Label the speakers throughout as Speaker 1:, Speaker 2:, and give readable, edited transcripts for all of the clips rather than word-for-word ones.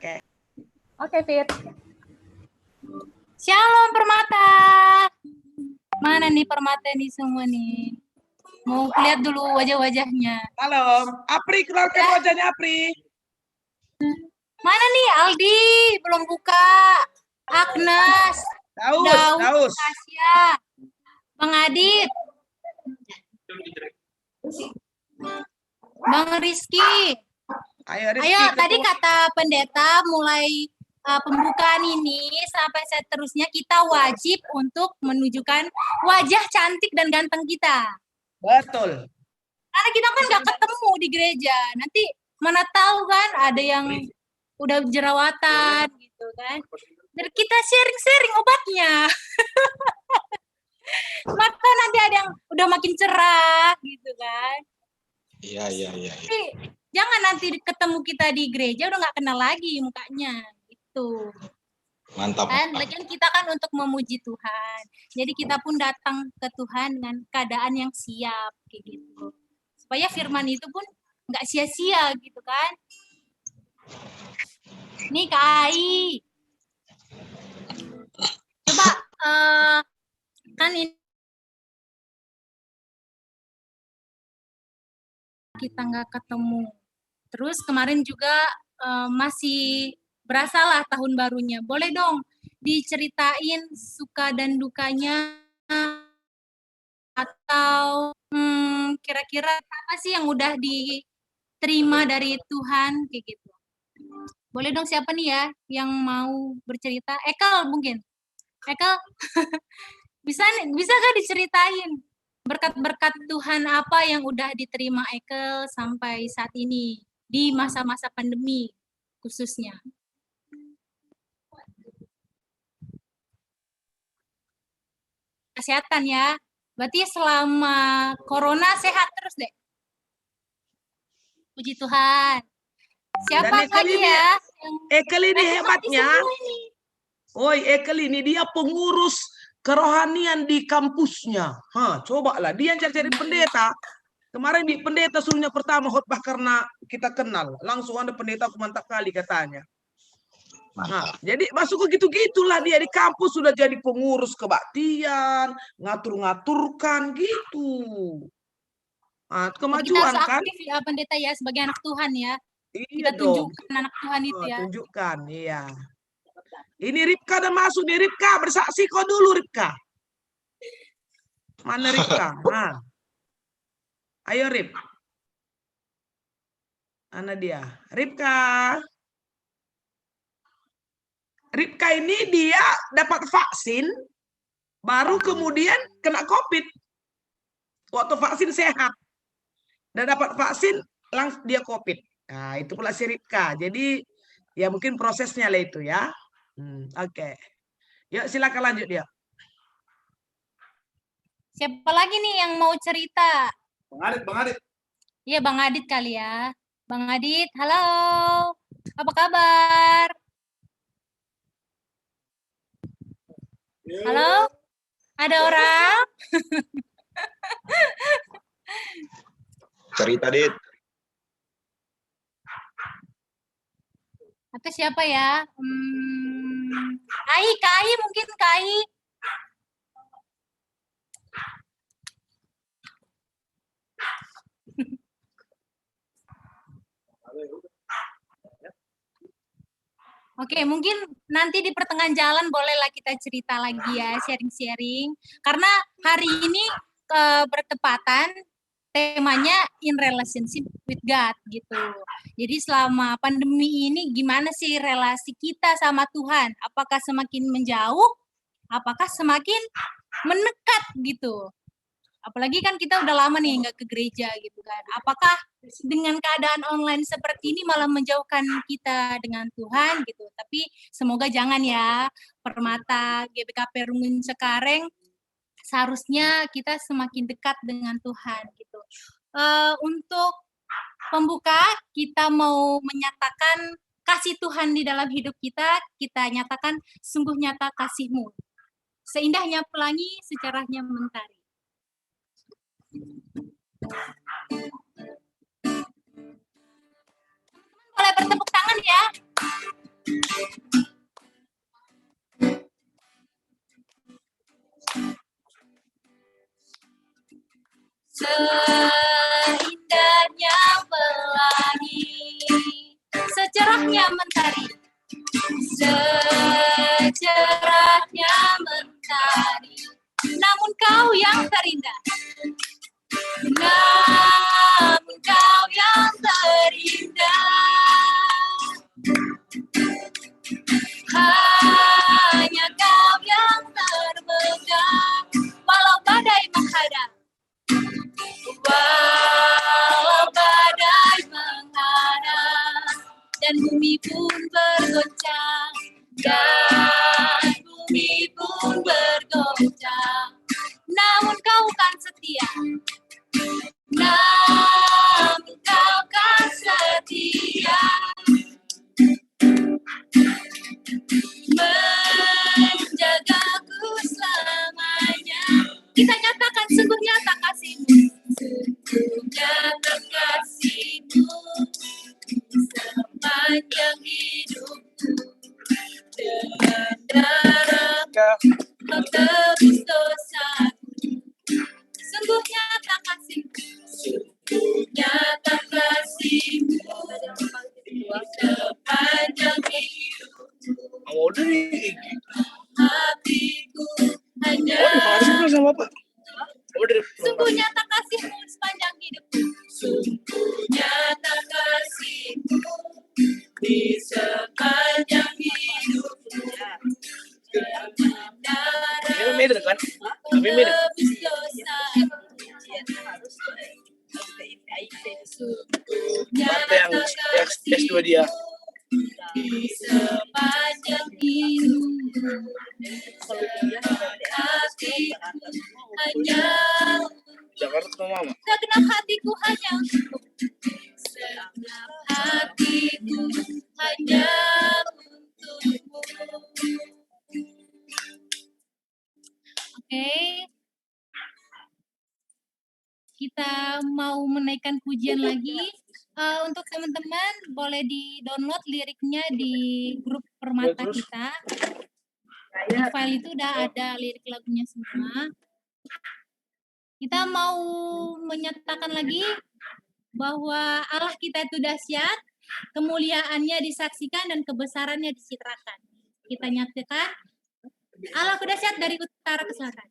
Speaker 1: Oke.
Speaker 2: Oke, Fit. Shalom Permata. Mana nih Permata nih semua nih? Mau lihat dulu wajah-wajahnya.
Speaker 1: Halo, Apri, kenalkan wajahnya Apri.
Speaker 2: Mana nih Aldi? Belum buka. Agnes.
Speaker 1: Daus.
Speaker 2: Tasya. Bang Adit. Bang Rizky. Ayo, tadi kata pendeta mulai pembukaan ini sampai seterusnya kita wajib untuk menunjukkan wajah cantik dan ganteng kita.
Speaker 1: Betul.
Speaker 2: Karena kita kan nggak ketemu di gereja. Nanti mana tahu kan ada yang udah jerawatan gitu kan. Dan kita sharing-sharing obatnya. Maka nanti ada yang udah makin cerah gitu kan.
Speaker 3: Iya.
Speaker 2: Tapi jangan nanti ketemu kita di gereja udah nggak kenal lagi mukanya gitu.
Speaker 3: Mantap.
Speaker 2: Kan lagian kita kan untuk memuji Tuhan. Jadi kita pun datang ke Tuhan dengan keadaan yang siap kayak gitu. Supaya firman itu pun nggak sia-sia gitu kan. Nih Kak Ai. Coba kan ini kita nggak ketemu. Terus kemarin juga masih berasalah tahun barunya. Boleh dong diceritain suka dan dukanya atau kira-kira apa sih yang udah diterima dari Tuhan kayak gitu. Boleh dong siapa nih ya yang mau bercerita? Ekel mungkin. Ekel bisa gak diceritain berkat-berkat Tuhan apa yang udah diterima Ekel sampai saat ini di masa-masa pandemi khususnya? Kesehatan ya. Berarti selama corona sehat terus deh. Puji Tuhan. Siapa lagi ya?
Speaker 1: Ekel ini hebatnya. Ekel ini dia pengurus kerohanian di kampusnya. Cobalah dia cari pendeta. Kemarin di pendeta suruhnya pertama khotbah karena kita kenal. Langsung ada pendeta aku mantap kali katanya. Jadi masuk ke gitu-gitulah dia di kampus sudah jadi pengurus kebaktian, ngatur-ngaturkan gitu. Kemajuan
Speaker 2: kita harus
Speaker 1: kan?
Speaker 2: Aktif ya pendeta ya sebagai anak Tuhan ya.
Speaker 1: Iya
Speaker 2: kita tunjukkan dong. Anak Tuhan itu ya.
Speaker 1: Tunjukkan, iya. Ini Ripka dan masuk nih Ripka, bersaksi kau dulu Ripka. Mana Ripka? Ayo Rip. Mana dia? Ripka. Ripka ini dia dapat vaksin, baru kemudian kena COVID. Waktu vaksin sehat. Dan dapat vaksin, langsung dia COVID. Nah, itu pula si Ripka. Jadi, ya mungkin prosesnya lah itu ya. Oke. Yuk, silakan lanjut dia.
Speaker 2: Siapa lagi nih yang mau cerita?
Speaker 3: Bang Adit.
Speaker 2: Iya, Bang Adit kali ya. Bang Adit, halo. Apa kabar? Halo? Ada orang?
Speaker 3: Cerita, Dit.
Speaker 2: Atau siapa ya? Kai mungkin Kai. Oke, mungkin nanti di pertengahan jalan bolehlah kita cerita lagi ya, sharing-sharing. Karena hari ini bertepatan temanya in relationship with God gitu. Jadi selama pandemi ini gimana sih relasi kita sama Tuhan? Apakah semakin menjauh? Apakah semakin mendekat gitu? Apalagi kan kita udah lama nih nggak ke gereja gitu kan. Apakah dengan keadaan online seperti ini malah menjauhkan kita dengan Tuhan gitu? Tapi semoga jangan ya. Permata GBKP Rungun Cekareng, seharusnya kita semakin dekat dengan Tuhan gitu. Untuk pembuka, kita mau menyatakan kasih Tuhan di dalam hidup kita nyatakan sungguh nyata kasih-Mu. Seindahnya pelangi, secerahnya mentari. Boleh bertepuk tangan ya. Seindahnya pelangi, secerahnya mentari, secerahnya mentari. Namun kau yang terindah, namun kau yang terindah. Hanya kau yang termegang, walau badai menghadap. Walau badai menghadap, dan bumi pun bergoncang, dan bumi pun bergoncang. Namun kau kan setia, namun kau kan setia, menjagaku selamanya. Kita nyatakan sungguh nyata kasihmu, sungguh nyata kasihmu sepanjang hidupku. Dengan darah kau tebus dosaku, sungguh nyata kasihmu, sungguh nyata kasihmu sepanjang hidupku. Hatiku hanya sungguh nyata kasihmu sepanjang hidupku. Sungguh nyata kasihmu di sepanjang hidupku. Dengan darah tebus dosaku. Sungguh nyata kasihmu di sepanjang hidupku. Hatiku hanya segenap hatiku hanya untukmu. Segenap hatiku hanya untukmu. Oke. Kita mau menaikkan pujian lagi. Untuk teman-teman boleh di-download liriknya di grup Permata kita. Di file itu udah ada lirik lagunya semua. Kita mau menyatakan lagi bahwa Allah kita itu dahsyat, kemuliaannya disaksikan dan kebesarannya dicitrakan. Kita nyatakan Allah dahsyat dari utara ke selatan.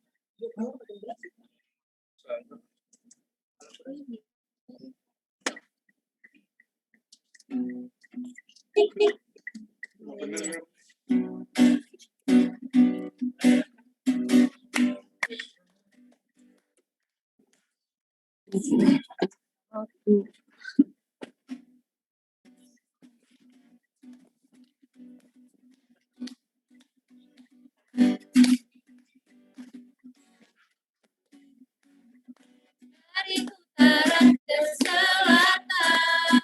Speaker 2: Dari utara ke selatan,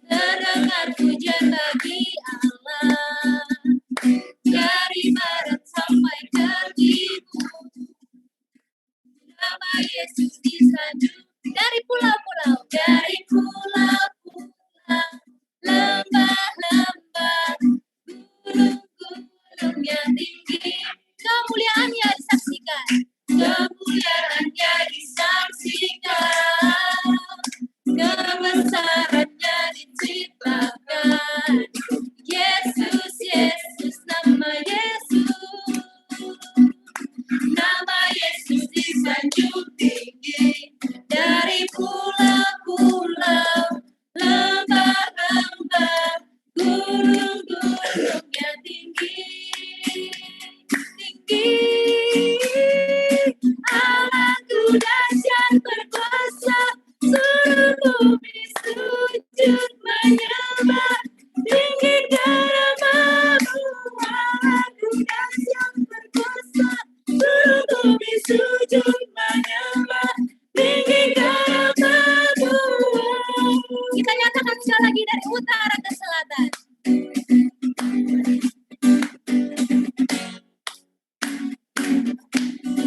Speaker 2: terdengar pujian bagi Allah. Dari barat sampai ke timur, nama Yesus disanjung. Dari pulau-pulau, dari pulau-pulau, lembah-lembah, gunung-gunung yang tinggi, kemuliaannya disaksikan, kemuliaannya disaksikan, kebesarannya diciptakan. Yesus, Yesus, nama Yesus, nama Yesus disanjung tinggi. Dari pulau-pulau, lembah-lembah, gunung-gunung yang tinggi, tinggi. Allahku dahsyat berkuasa, seluruh bumi sujud menyembah. Tinggi keramamu, Allahku dahsyat berkuasa, seluruh bumi sujud menyembah. Tinggi keramamu. Kita nyatakan sekali lagi dari utara ke selatan.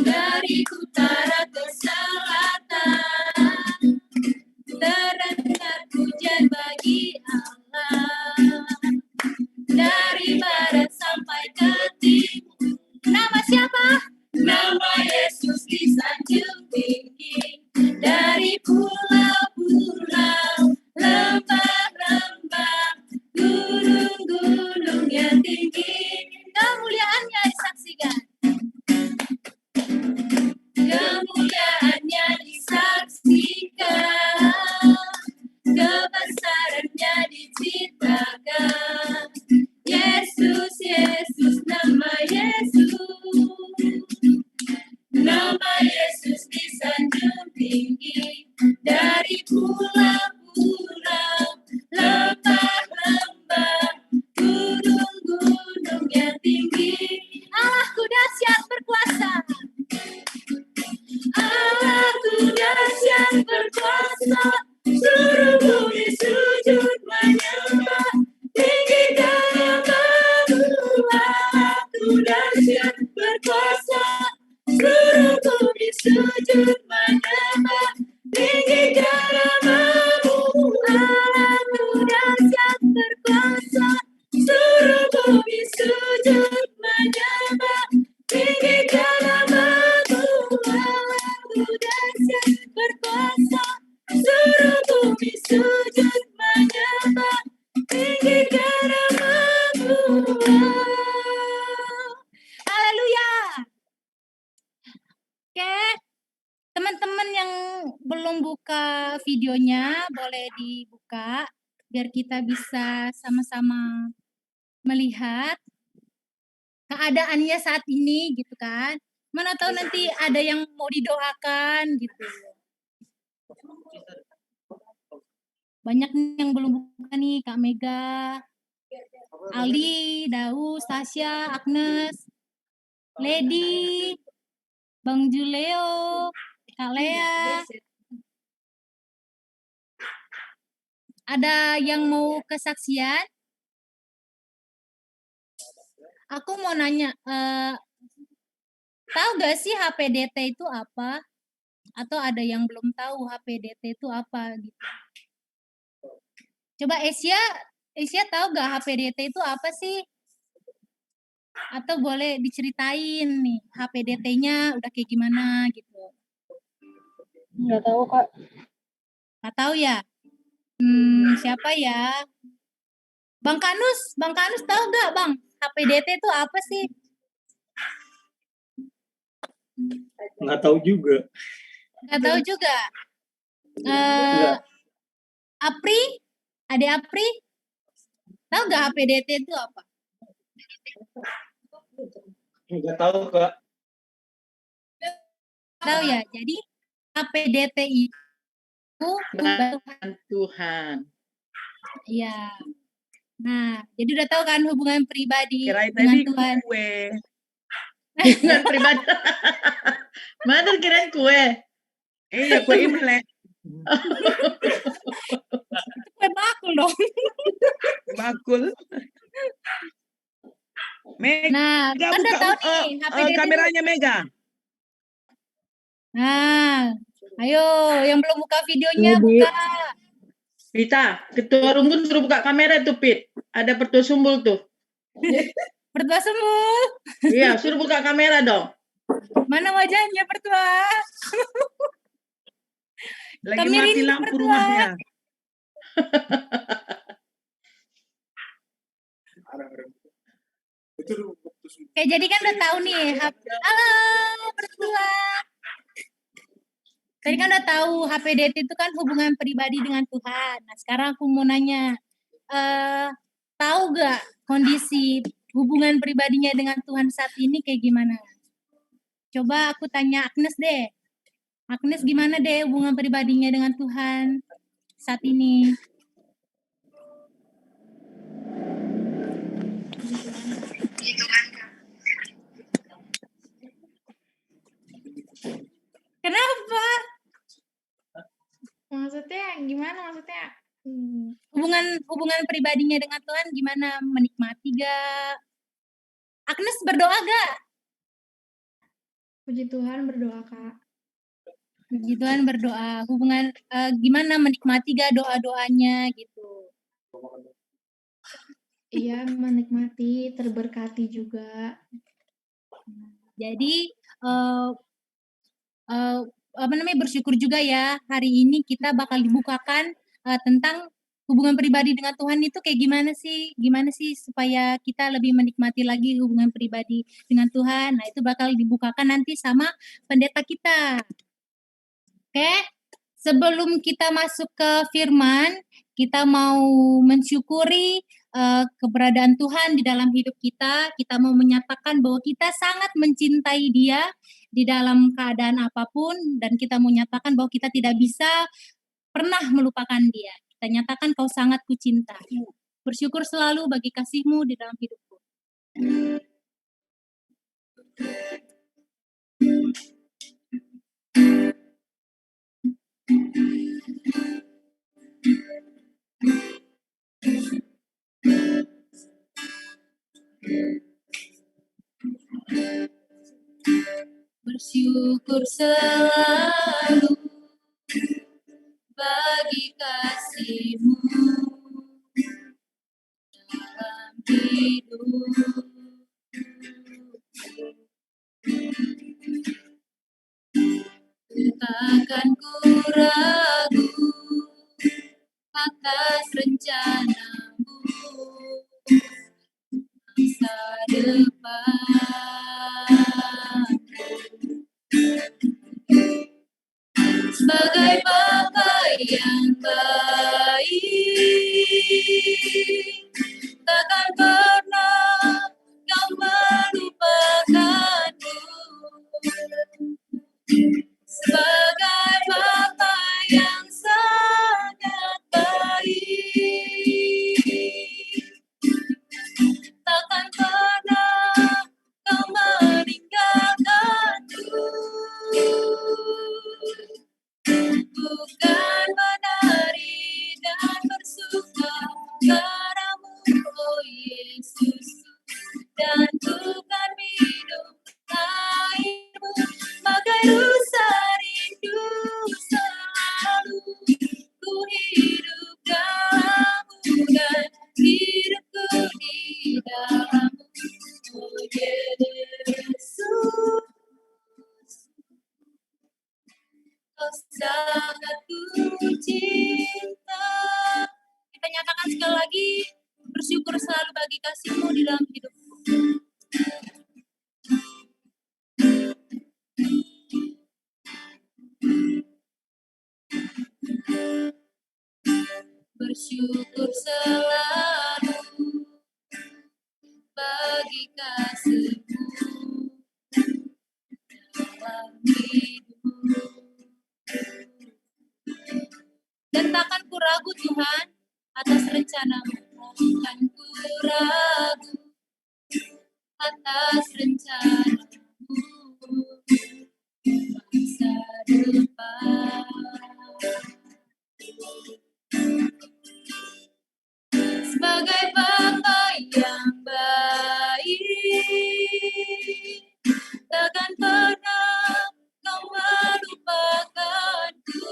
Speaker 2: Dari utara ke selatan, terdengar pujian bagi Allah. tinggi, kemuliaannya disaksikan. Kemuliaannya disaksikan, kebesarannya diceritakan. Yesus, Yesus, nama Yesus. Nama Yesus disanjung tinggi, dari pulau-pulau, lembah-lembah, gunung-gunung yang tinggi. Allahku dahsyat berkuasa. Allahku dahsyat berkuasa, seluruh bumi sujud menyembah, tinggikan namamu. Allahku dahsyat berkuasa, seluruh bumi sujud menyembah, tinggikan namamu. Allahku dahsyat berkuasa, seluruh bumi sujud menyembah, tinggikan namamu. Allahku dahsyat berkuasa, seluruh bumi sujud menyembah, tinggikan namamu. Haleluya. Oke, teman-teman yang belum buka videonya boleh dibuka biar kita bisa sama-sama melihat keadaannya saat ini gitu kan. Mana tahu nanti ada yang mau didoakan gitu. Banyak nih yang belum buka nih, Kak Mega, Aldi, Daus, Tasya, Agnes, Lady, Bang Juleo, Kak Lea. Ada yang mau kesaksian? Aku mau nanya, tahu gak sih HPDT itu apa? Atau ada yang belum tahu HPDT itu apa gitu? Coba Asia tahu gak HPDT itu apa sih? Atau boleh diceritain nih HPDT-nya udah kayak gimana gitu?
Speaker 4: Nggak tahu, Kak.
Speaker 2: Nggak tahu ya? Siapa ya? Bang Kanus tahu gak Bang? HPDT itu apa sih?
Speaker 4: Nggak tahu juga.
Speaker 2: Nggak tahu juga. Apri? Ade Apri? Tahu gak HPDT itu apa?
Speaker 4: Nggak tahu, Kak.
Speaker 2: Tahu ya? Jadi HPDT itu
Speaker 5: Bantuan Tuhan.
Speaker 2: Iya. Nah, jadi udah tahu kan hubungan pribadi
Speaker 1: Kirain
Speaker 2: dengan
Speaker 1: tadi
Speaker 2: Tuhan.
Speaker 1: kue.
Speaker 5: Hubungan pribadi. Mana kirain kue?
Speaker 1: Iya, kue Imlek.
Speaker 2: Kue bakul dong.
Speaker 1: Bakul. Mega,
Speaker 2: Nah, kan udah
Speaker 1: buka
Speaker 2: tahu nih HPDT.
Speaker 1: kameranya Mega.
Speaker 2: Nah, ayo yang belum buka videonya
Speaker 4: Iya, Bu.
Speaker 2: buka.
Speaker 5: Pita, ketua rumpun suruh buka kamera tuh, Pit. Ada pertua sumbul tuh.
Speaker 2: Pertua semua.
Speaker 5: Iya, suruh buka kamera dong.
Speaker 2: Mana wajahnya Pertua?
Speaker 1: Lagi
Speaker 2: Kami
Speaker 1: mati
Speaker 2: rindu
Speaker 1: lampu
Speaker 2: Pertua.
Speaker 1: rumahnya.
Speaker 2: Oke, jadi kan udah tahu nih. Halo, Pertua. Tadi kan udah tahu HPDT itu kan hubungan pribadi dengan Tuhan. Nah, sekarang aku mau nanya, tahu gak kondisi hubungan pribadinya dengan Tuhan saat ini kayak gimana? Coba aku tanya Agnes deh. Agnes gimana deh hubungan pribadinya dengan Tuhan saat ini? Kenapa?
Speaker 6: Maksudnya gimana maksudnya?
Speaker 2: Hubungan pribadinya dengan Tuhan gimana? Menikmati gak? Agnes berdoa gak?
Speaker 6: Puji Tuhan, berdoa, Kak.
Speaker 2: Puji Tuhan, berdoa. Hubungan gimana, menikmati gak doa-doanya gitu?
Speaker 6: Iya, menikmati, terberkati juga.
Speaker 2: Jadi bersyukur juga ya, hari ini kita bakal dibukakan tentang hubungan pribadi dengan Tuhan itu kayak gimana sih? Gimana sih supaya kita lebih menikmati lagi hubungan pribadi dengan Tuhan? Nah, itu bakal dibukakan nanti sama pendeta kita. Oke? Sebelum kita masuk ke firman, kita mau mensyukuri keberadaan Tuhan di dalam hidup kita. Kita mau menyatakan bahwa kita sangat mencintai Dia di dalam keadaan apapun, dan kita mau nyatakan bahwa kita tidak bisa pernah melupakan Dia. Kita nyatakan, kau sangat kucinta. Bersyukur selalu bagi kasih-Mu di dalam hidupku. Bersyukur selalu bagi kasih-Mu dalam hidup. Takkan ku ragu atas rencana-Mu masa depan. Sebagai Bapa yang baik, takkan pernah Kau melupakanku. Sebagai Bapa yang sangat baik, takkan pernah Kau meninggalkanku. Bukan menari dan bersuka karamu, oh Yesus, dan bukan minum air-Mu, bagai rusa rindu selalu ku hidup dalam-Mu dan hidupku di dalam-Mu, oh Yesus. Kau sangat ku cinta. Kita nyatakan sekali lagi, bersyukur selalu bagi kasih-Mu di dalam hidupku. Bersyukur selalu bagi kasih-Mu dalam hidup. Dan takkan ku ragu Tuhan atas rencana-Mu. Takkan ku ragu atas rencana-Mu masa depan. Sebagai Bapa yang baik, takkan pernah Kau melupakanku.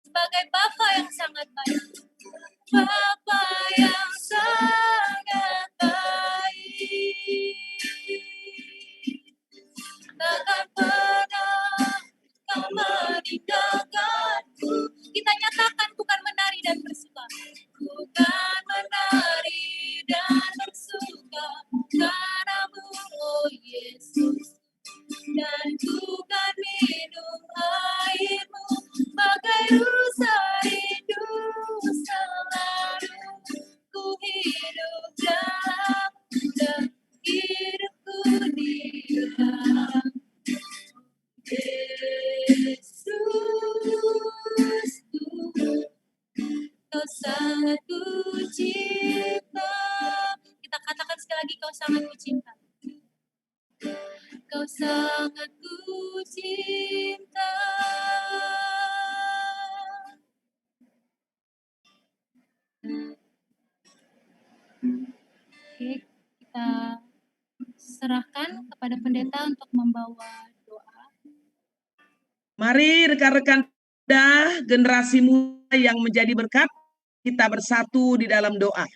Speaker 2: Sebagai Bapa yang sangat baik, Bapa yang sangat baik, takkan pernah Kau meninggalkanku. Kita nyatakan, bukan menari dan bersuka, bukan menari dan bersuka karamu, oh Yesus, dan bukan minum air-Mu, bagai rusa rindu selalu ku hidup dalam-Mu dan hidupku di dalam Yesus. Kau sangat ku cinta. Kita katakan sekali lagi, Kau sangat ku cinta. Kau sangat ku cinta. Oke, kita serahkan kepada pendeta untuk membawa doa.
Speaker 1: Mari rekan-rekan generasi muda yang menjadi berkat, kita bersatu di dalam doa.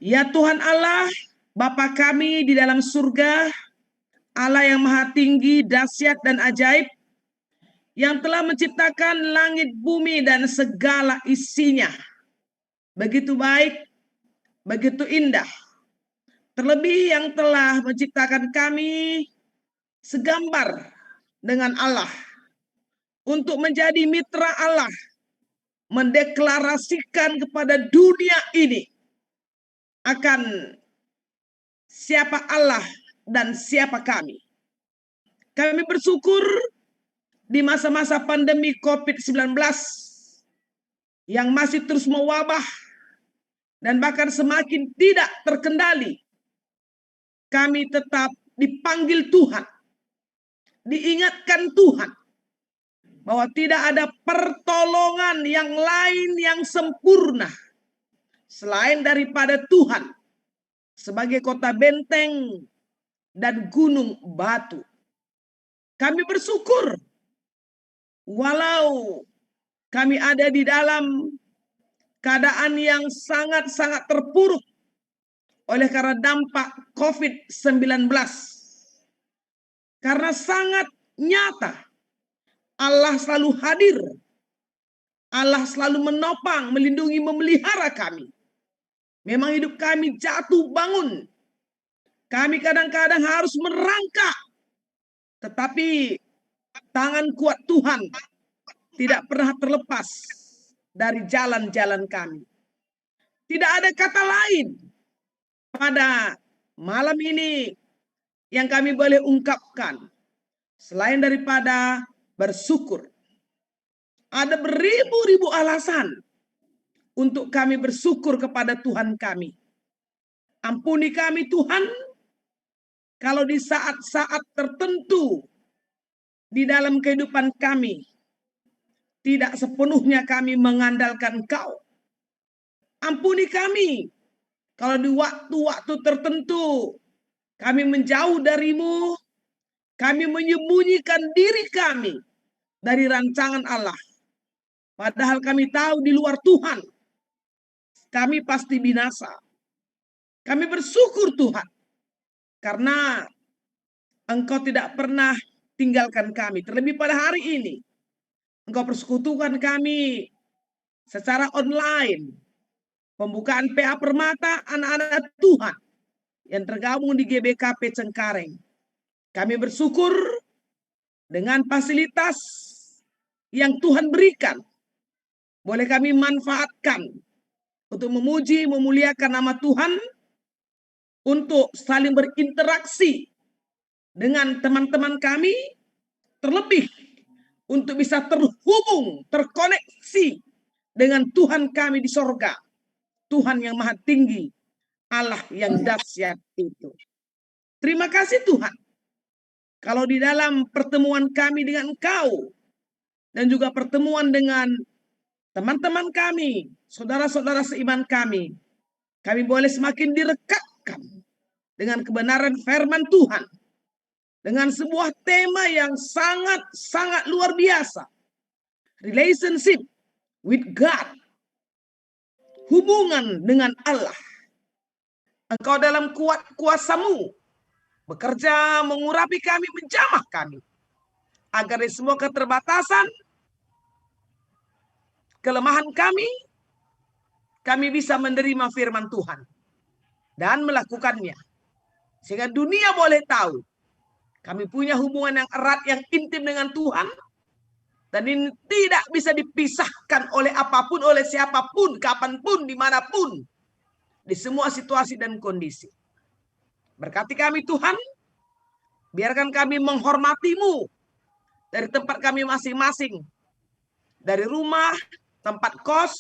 Speaker 1: Ya Tuhan Allah, Bapa kami di dalam surga, Allah yang maha tinggi, dahsyat dan ajaib, yang telah menciptakan langit, bumi, dan segala isinya. Begitu baik, begitu indah. Terlebih yang telah menciptakan kami segambar dengan Allah untuk menjadi mitra Allah, mendeklarasikan kepada dunia ini akan siapa Allah dan siapa kami. Kami bersyukur di masa-masa pandemi COVID-19 yang masih terus mewabah dan bahkan semakin tidak terkendali. Kami tetap dipanggil Tuhan, diingatkan Tuhan, bahwa tidak ada pertolongan yang lain yang sempurna selain daripada Tuhan sebagai kota benteng dan gunung batu. Kami bersyukur walau kami ada di dalam keadaan yang sangat-sangat terpuruk oleh karena dampak COVID-19. Karena sangat nyata Allah selalu hadir. Allah selalu menopang, melindungi, memelihara kami. Memang hidup kami jatuh bangun. Kami kadang-kadang harus merangkak. Tetapi tangan kuat Tuhan tidak pernah terlepas dari jalan-jalan kami. Tidak ada kata lain pada malam ini yang kami boleh ungkapkan selain daripada bersyukur. Ada beribu-ribu alasan untuk kami bersyukur kepada Tuhan kami. Ampuni kami Tuhan, kalau di saat-saat tertentu di dalam kehidupan kami tidak sepenuhnya kami mengandalkan Engkau. Ampuni kami kalau di waktu-waktu tertentu kami menjauh darimu, kami menyembunyikan diri kami dari rancangan Allah. Padahal kami tahu di luar Tuhan, kami pasti binasa. Kami bersyukur Tuhan, karena Engkau tidak pernah tinggalkan kami. Terlebih pada hari ini, Engkau persekutukan kami secara online. Pembukaan PA Permata anak-anak Tuhan yang tergabung di GBKP Cengkareng. Kami bersyukur dengan fasilitas yang Tuhan berikan. Boleh kami manfaatkan untuk memuji, memuliakan nama Tuhan, untuk saling berinteraksi dengan teman-teman kami, terlebih untuk bisa terhubung, terkoneksi dengan Tuhan kami di sorga. Tuhan yang maha tinggi, Allah yang dahsyat itu. Terima kasih Tuhan. Kalau di dalam pertemuan kami dengan Engkau, dan juga pertemuan dengan teman-teman kami, saudara-saudara seiman kami boleh semakin direkatkan dengan kebenaran firman Tuhan, dengan sebuah tema yang sangat-sangat luar biasa. Relationship with God. Hubungan dengan Allah. Engkau dalam kuasamu bekerja mengurapi kami, menjamah kami, agar dari semua keterbatasan, kelemahan kami bisa menerima firman Tuhan dan melakukannya. Sehingga dunia boleh tahu kami punya hubungan yang erat, yang intim dengan Tuhan. Dan ini tidak bisa dipisahkan oleh apapun, oleh siapapun, kapanpun, dimanapun. Di semua situasi dan kondisi. Berkati kami Tuhan. Biarkan kami menghormati-Mu dari tempat kami masing-masing. Dari rumah, tempat kos,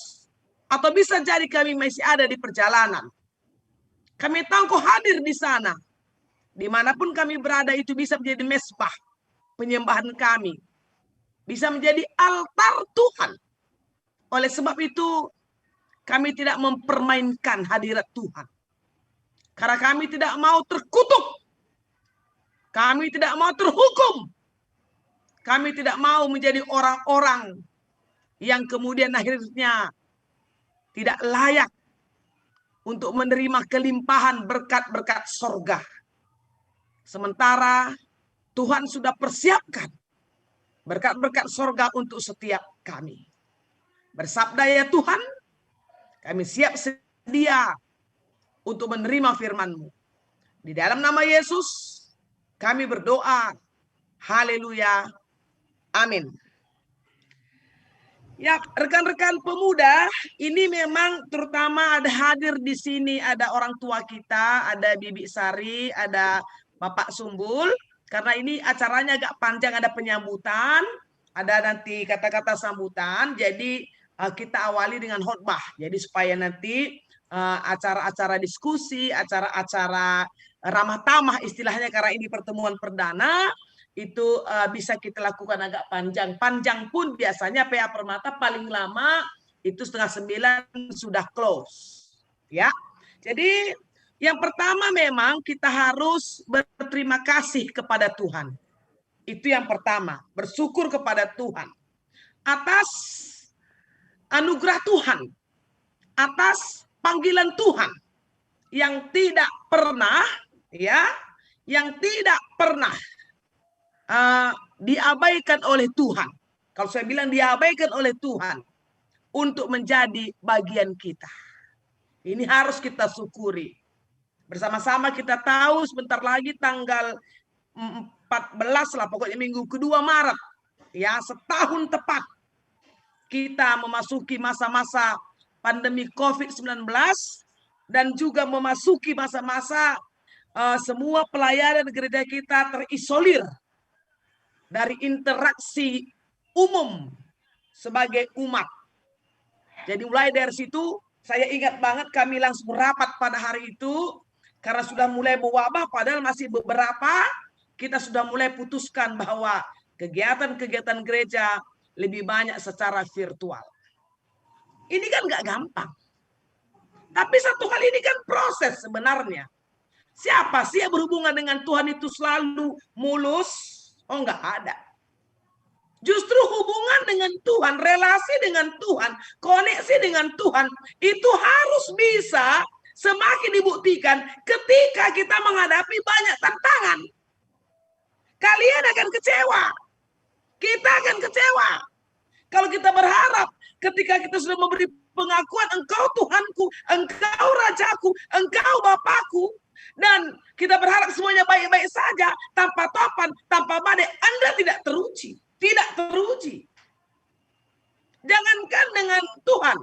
Speaker 1: atau bisa jadi kami masih ada di perjalanan. Kami tahu Kau hadir di sana. Dimanapun kami berada itu bisa menjadi mesbah penyembahan kami. Bisa menjadi altar Tuhan. Oleh sebab itu, kami tidak mempermainkan hadirat Tuhan. Karena kami tidak mau terkutuk. Kami tidak mau terhukum. Kami tidak mau menjadi orang-orang yang kemudian akhirnya tidak layak untuk menerima kelimpahan berkat-berkat sorga. Sementara Tuhan sudah persiapkan berkat-berkat sorga untuk setiap kami. Bersabda ya Tuhan, kami siap sedia untuk menerima firman-Mu. Di dalam nama Yesus, kami berdoa. Haleluya. Amin. Ya, rekan-rekan pemuda, ini memang terutama ada hadir di sini, ada orang tua kita, ada Bibi Sari, ada Bapak Sumbul, karena ini acaranya agak panjang, ada penyambutan, ada nanti kata-kata sambutan, jadi kita awali dengan khotbah, jadi supaya nanti acara-acara diskusi, acara-acara ramah tamah istilahnya, karena ini pertemuan perdana, itu bisa kita lakukan agak panjang. Panjang pun biasanya PA Permata paling lama itu 8:30 sudah close. Ya. Jadi yang pertama memang kita harus berterima kasih kepada Tuhan. Itu yang pertama, bersyukur kepada Tuhan atas anugerah Tuhan, atas panggilan Tuhan yang tidak pernah diabaikan oleh Tuhan. Kalau saya bilang diabaikan oleh Tuhan untuk menjadi bagian kita. Ini harus kita syukuri. Bersama-sama kita tahu sebentar lagi tanggal 14 lah, pokoknya minggu kedua Maret. Ya, setahun tepat kita memasuki masa-masa pandemi COVID-19 dan juga memasuki masa-masa semua pelayanan gereja kita terisolir dari interaksi umum sebagai umat. Jadi mulai dari situ saya ingat banget kami langsung rapat pada hari itu karena sudah mulai mewabah, padahal masih beberapa kita sudah mulai putuskan bahwa kegiatan-kegiatan gereja lebih banyak secara virtual. Ini kan nggak gampang. Tapi satu hal ini kan proses sebenarnya. Siapa sih yang berhubungan dengan Tuhan itu selalu mulus? Oh, enggak ada. Justru hubungan dengan Tuhan, relasi dengan Tuhan, koneksi dengan Tuhan, itu harus bisa semakin dibuktikan ketika kita menghadapi banyak tantangan. Kalian akan kecewa. Kita akan kecewa. Kalau kita berharap ketika kita sudah memberi pengakuan, Engkau Tuhanku, Engkau Rajaku, Engkau Bapakku, dan kita berharap semuanya baik-baik saja, tanpa topan, tanpa badai, Anda tidak teruji. Tidak teruji. Jangankan dengan Tuhan.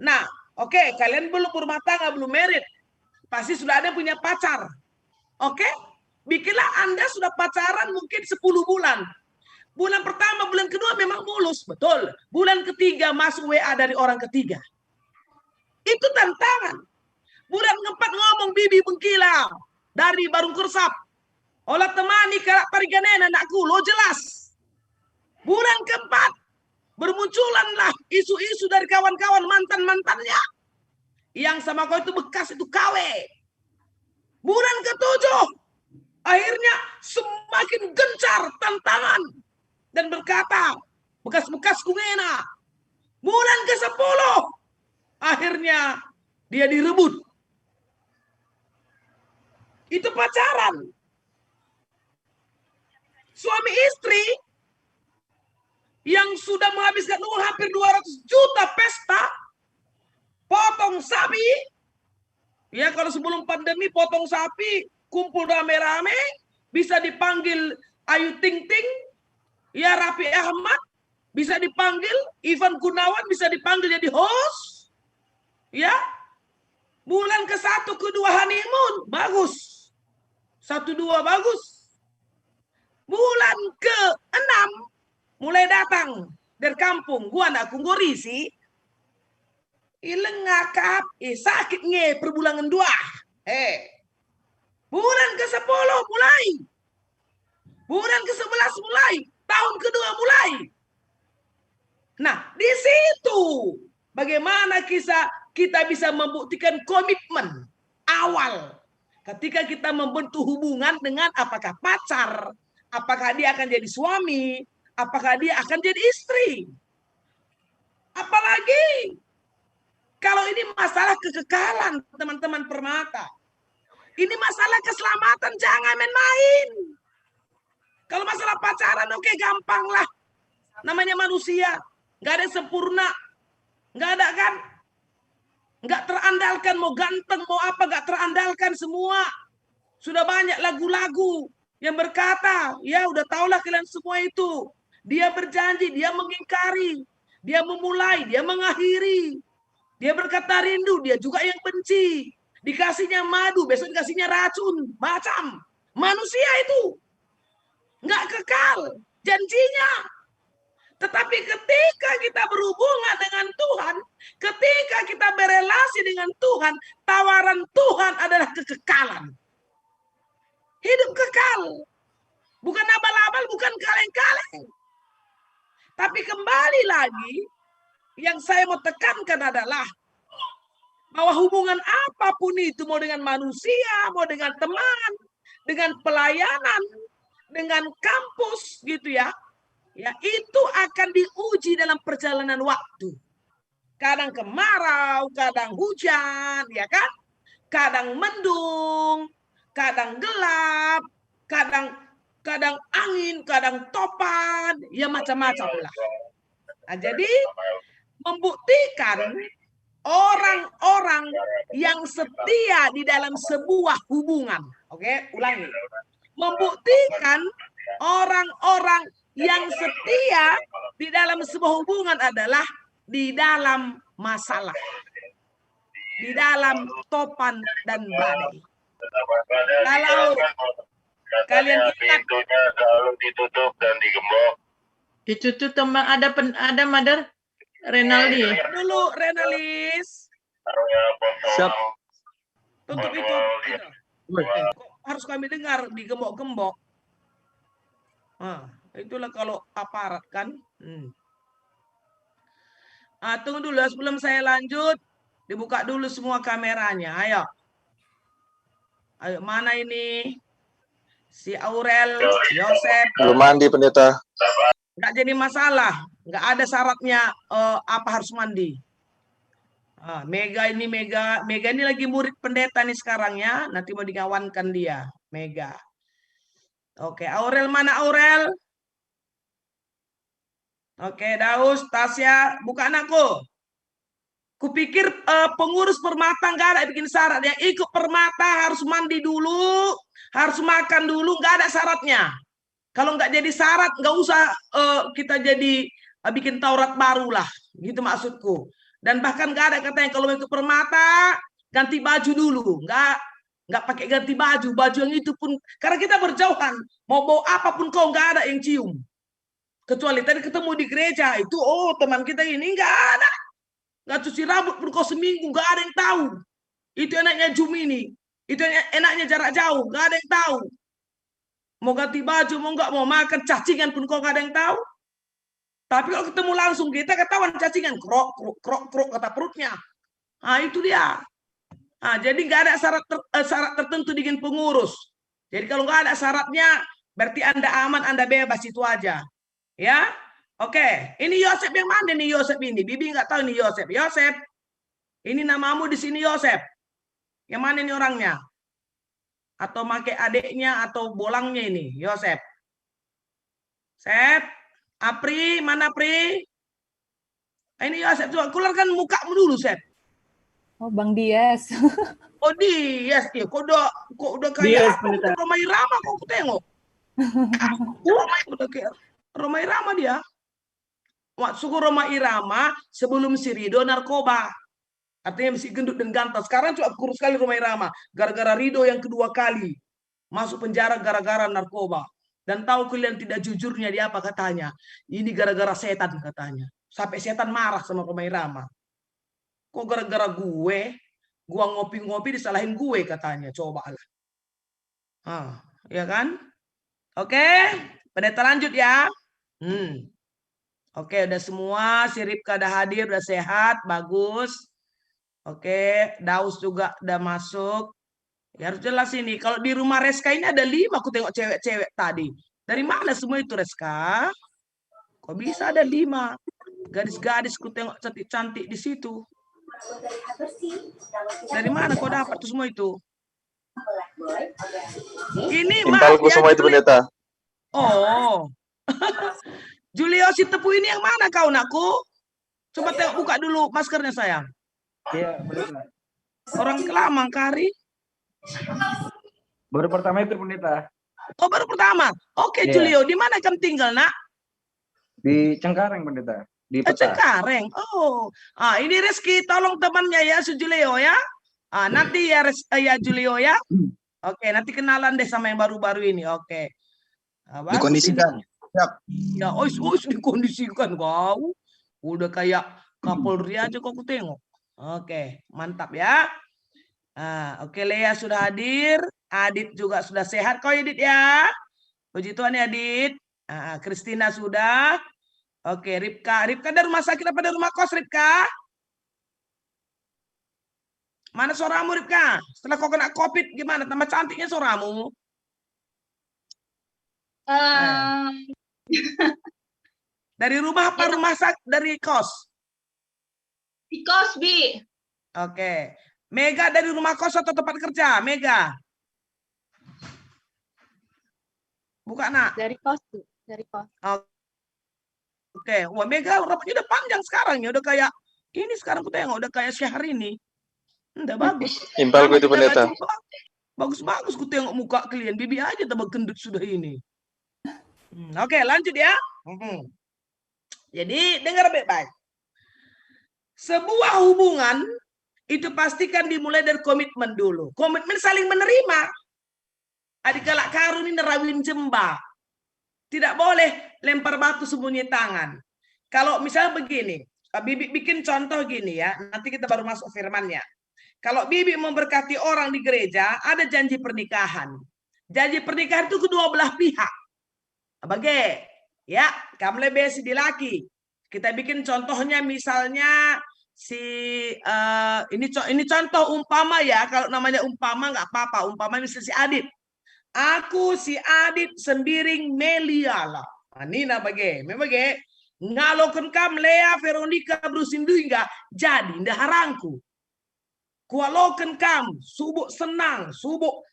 Speaker 1: Nah, oke, kalian belum berumah tangga, belum married. Pasti sudah ada punya pacar. Oke? Bikinlah Anda sudah pacaran mungkin 10 bulan. Bulan pertama, bulan kedua memang mulus. Betul. Bulan ketiga masuk WA dari orang ketiga. Itu tantangan. Bulan keempat ngomong bibi bengkila dari Barung Kursap. Olah temani kalak pariganen anakku, lo jelas. Bulan keempat bermunculanlah isu-isu dari kawan-kawan mantan-mantannya. Yang sama kau itu bekas itu KW. Bulan ketujuh akhirnya semakin gencar tantangan dan berkata bekas-bekas kungena. Bulan ke-10 akhirnya dia direbut. Itu pacaran. Suami istri yang sudah menghabiskan uang hampir 200 juta pesta, potong sapi. Ya, kalau sebelum pandemi potong sapi, kumpul rame-rame, bisa dipanggil Ayu Ting Ting, ya Raffi Ahmad, bisa dipanggil Ivan Gunawan, bisa dipanggil jadi host. Ya. Bulan ke-1, ke-2 honeymoon, bagus. 1, 2 bagus. Bulan ke-6 mulai datang dari kampung, gua anak kunggorisi, ileng ngakap, sakit nge perbulangan 2. Bulan ke-10 mulai. Bulan ke-11 mulai. Tahun kedua mulai. Nah, di situ bagaimana kita bisa membuktikan komitmen awal. Ketika kita membentuk hubungan dengan apakah pacar, apakah dia akan jadi suami, apakah dia akan jadi istri. Apalagi kalau ini masalah kekekalan, teman-teman Permata. Ini masalah keselamatan, jangan main-main. Kalau masalah pacaran, oke, gampang lah. Namanya manusia, nggak ada yang sempurna, nggak ada kan? Nggak terandalkan, mau ganteng, mau apa, nggak terandalkan semua. Sudah banyak lagu-lagu yang berkata, ya udah tahulah kalian semua itu. Dia berjanji, dia mengingkari, dia memulai, dia mengakhiri. Dia berkata rindu, dia juga yang benci. Dikasihnya madu, besok dikasihnya racun, macam. Manusia itu nggak kekal janjinya. Tetapi ketika kita berhubungan dengan Tuhan, ketika kita berelasi dengan Tuhan, tawaran Tuhan adalah kekekalan. Hidup kekal. Bukan abal-abal, bukan kaleng-kaleng. Tapi kembali lagi, yang saya mau tekankan adalah bahwa hubungan apapun itu, mau dengan manusia, mau dengan teman, dengan pelayanan, dengan kampus gitu ya, itu akan diuji dalam perjalanan waktu. Kadang kemarau, kadang hujan, ya kan? Kadang mendung, kadang gelap, kadang angin, kadang topan, ya macam-macam lah. Nah, jadi membuktikan orang-orang yang setia di dalam sebuah hubungan. Oke, ulangi. Membuktikan orang-orang yang setia di dalam sebuah hubungan adalah di dalam masalah, di dalam topan dan badai. Kalau kalian ingat,
Speaker 7: selalu ditutup dan digembok.
Speaker 5: Ditutup teman ada Mother Renaldi.
Speaker 1: dulu Renalis,
Speaker 4: Siap.
Speaker 1: tutup itu. Kok harus kami dengar digembok-gembok? Nah, itulah kalau aparat kan. Tunggu dulu sebelum saya lanjut, dibuka dulu semua kameranya. Ayo. Ayo, mana ini? Si Aurel, Yosef.
Speaker 3: Belum mandi pendeta.
Speaker 1: Nggak jadi masalah. Nggak ada syaratnya apa harus mandi. Mega ini lagi murid pendeta nih sekarang ya. Nanti mau digawankan dia. Mega. Oke, Aurel mana Aurel? Oke, Daus, Tasya, buka anakku. Kupikir pengurus permata nggak ada bikin syarat. Yang ikut permata harus mandi dulu, harus makan dulu, nggak ada syaratnya. Kalau nggak jadi syarat, nggak usah kita jadi bikin Taurat baru lah, gitu maksudku. Dan bahkan nggak ada katanya kalau ikut permata ganti baju dulu, nggak pakai ganti baju yang itu pun karena kita berjauhan, mau bawa apapun kau nggak ada yang cium. Kecuali tadi ketemu di gereja itu, oh teman kita ini nggak ada. Nggak cuci rambut pun kau seminggu, nggak ada yang tahu. Itu enaknya Zoom ini. Itu enaknya jarak jauh, nggak ada yang tahu. Mau ganti baju, mau nggak mau makan, cacingan pun kau nggak ada yang tahu. Tapi kalau ketemu langsung kita ketahuan cacingan, krok, kata perutnya. Nah itu dia. Nah, jadi nggak ada syarat tertentu dengan pengurus. Jadi kalau nggak ada syaratnya, berarti Anda aman, Anda bebas, itu aja. Ya, oke. Ini Yosef yang mana nih Yosef ini? Bibi nggak tahu nih Yosef. Yosef, ini namamu di sini Yosef. Yang mana ini orangnya? Atau pakai adiknya atau bolangnya ini Yosef? Sep, Apri, mana Pri? Ini Yosef, coba keluarkan mukamu dulu Sep.
Speaker 8: Oh, Bang Dias.
Speaker 1: Oh Dias, ya. Kok udah kayak Roma Irama kok tengok. Udah kayak Roma Irama dia. Suku Roma Irama sebelum si Rido narkoba. Artinya masih gendut dan ganteng. Sekarang cuma kurus sekali Roma Irama. Gara-gara Rido yang kedua kali. Masuk penjara gara-gara narkoba. Dan tahu kalian tidak jujurnya dia apa katanya. Ini gara-gara setan katanya. Sampai setan marah sama Roma Irama. Kok gara-gara gue ngopi-ngopi disalahin gue katanya. Coba lah. Ya kan? Oke. Pendeta lanjut ya. Oke, udah semua. Si Ripka udah hadir, udah sehat, bagus. Oke, Daus juga udah masuk. Ya harus jelas ini. Kalau di rumah Reska ini ada 5, aku tengok cewek-cewek tadi. Dari mana semua itu Reska? Kok bisa ada 5? Gadis-gadis ku tengok cantik-cantik di situ. Dari mana kau dapat tuh semua itu? Ini
Speaker 3: Impalku semua itu pendeta.
Speaker 1: Oh. Julio si tepu ini yang mana kau nakku? Coba tengok buka dulu maskernya sayang.
Speaker 4: Iya, pendeta.
Speaker 1: Orang Kelamang Kari.
Speaker 4: Baru pertama itu pendeta.
Speaker 1: Oh baru pertama. Oke
Speaker 4: Iya.
Speaker 1: Julio, di mana kamu tinggal nak?
Speaker 4: Di Cengkareng pendeta. Di Peta.
Speaker 1: Cengkareng. Oh, ini Rizky, tolong temannya ya, si Julio ya. Nanti ya, ya Julio ya. Oke, nanti kenalan deh sama yang baru-baru ini. Oke. Bagus
Speaker 3: Dikondisikan. Siap.
Speaker 1: ini. Ya, dikondisikan kau. Udah kayak Kapolri aja kok aku tengok. Oke, mantap ya. Oke, Lea sudah hadir. Adit juga sudah sehat kok, Adit ya. Puji Tuhan ya, Adit. Kristina sudah. Oke, Ripka. Ripka dari rumah sakit apa dari rumah kos, Ripka? Mana suaramu, Ripka? Setelah kau kena COVID, gimana? Tambah cantiknya suaramu. Dari rumah apa rumah sakit? Dari kos?
Speaker 9: Di kos, Bi.
Speaker 1: Oke. Mega dari rumah kos atau tempat kerja? Mega. Bukan, nak?
Speaker 8: Dari kos, Bu. Dari kos.
Speaker 1: Oke. Wah, Mega rambutnya udah panjang sekarang ya. Udah kayak, ini sekarang aku tengok, udah kayak Syahrini. Udah bagus.
Speaker 7: Impal itu pendeta.
Speaker 1: Bagus-bagus ku tengok muka kalian. Bibi aja tambah gendut sudah ini. Oke, lanjut ya. Jadi, dengar baik-baik. Sebuah hubungan itu pastikan dimulai dari komitmen dulu. Komitmen saling menerima. Adik galak karun ini nerawin jemba. Tidak boleh lempar batu sembunyi tangan. Kalau misalnya begini, Bibi bikin contoh gini ya, nanti kita baru masuk firmannya. Kalau Bibi memberkati orang di gereja, ada janji pernikahan. Janji pernikahan itu kedua belah pihak. Bagai, ya, kamu lebih si laki. Kita bikin contohnya misalnya ini contoh umpama ya, kalau namanya umpama nggak apa-apa. Umpama misalnya si Adit. Aku si Adit sembiring Meliala. Nina bagai, ngalokan kam Lea Veronica Brusinduinga jadi ndaharangku. Kualokan kam subuk senang, subuk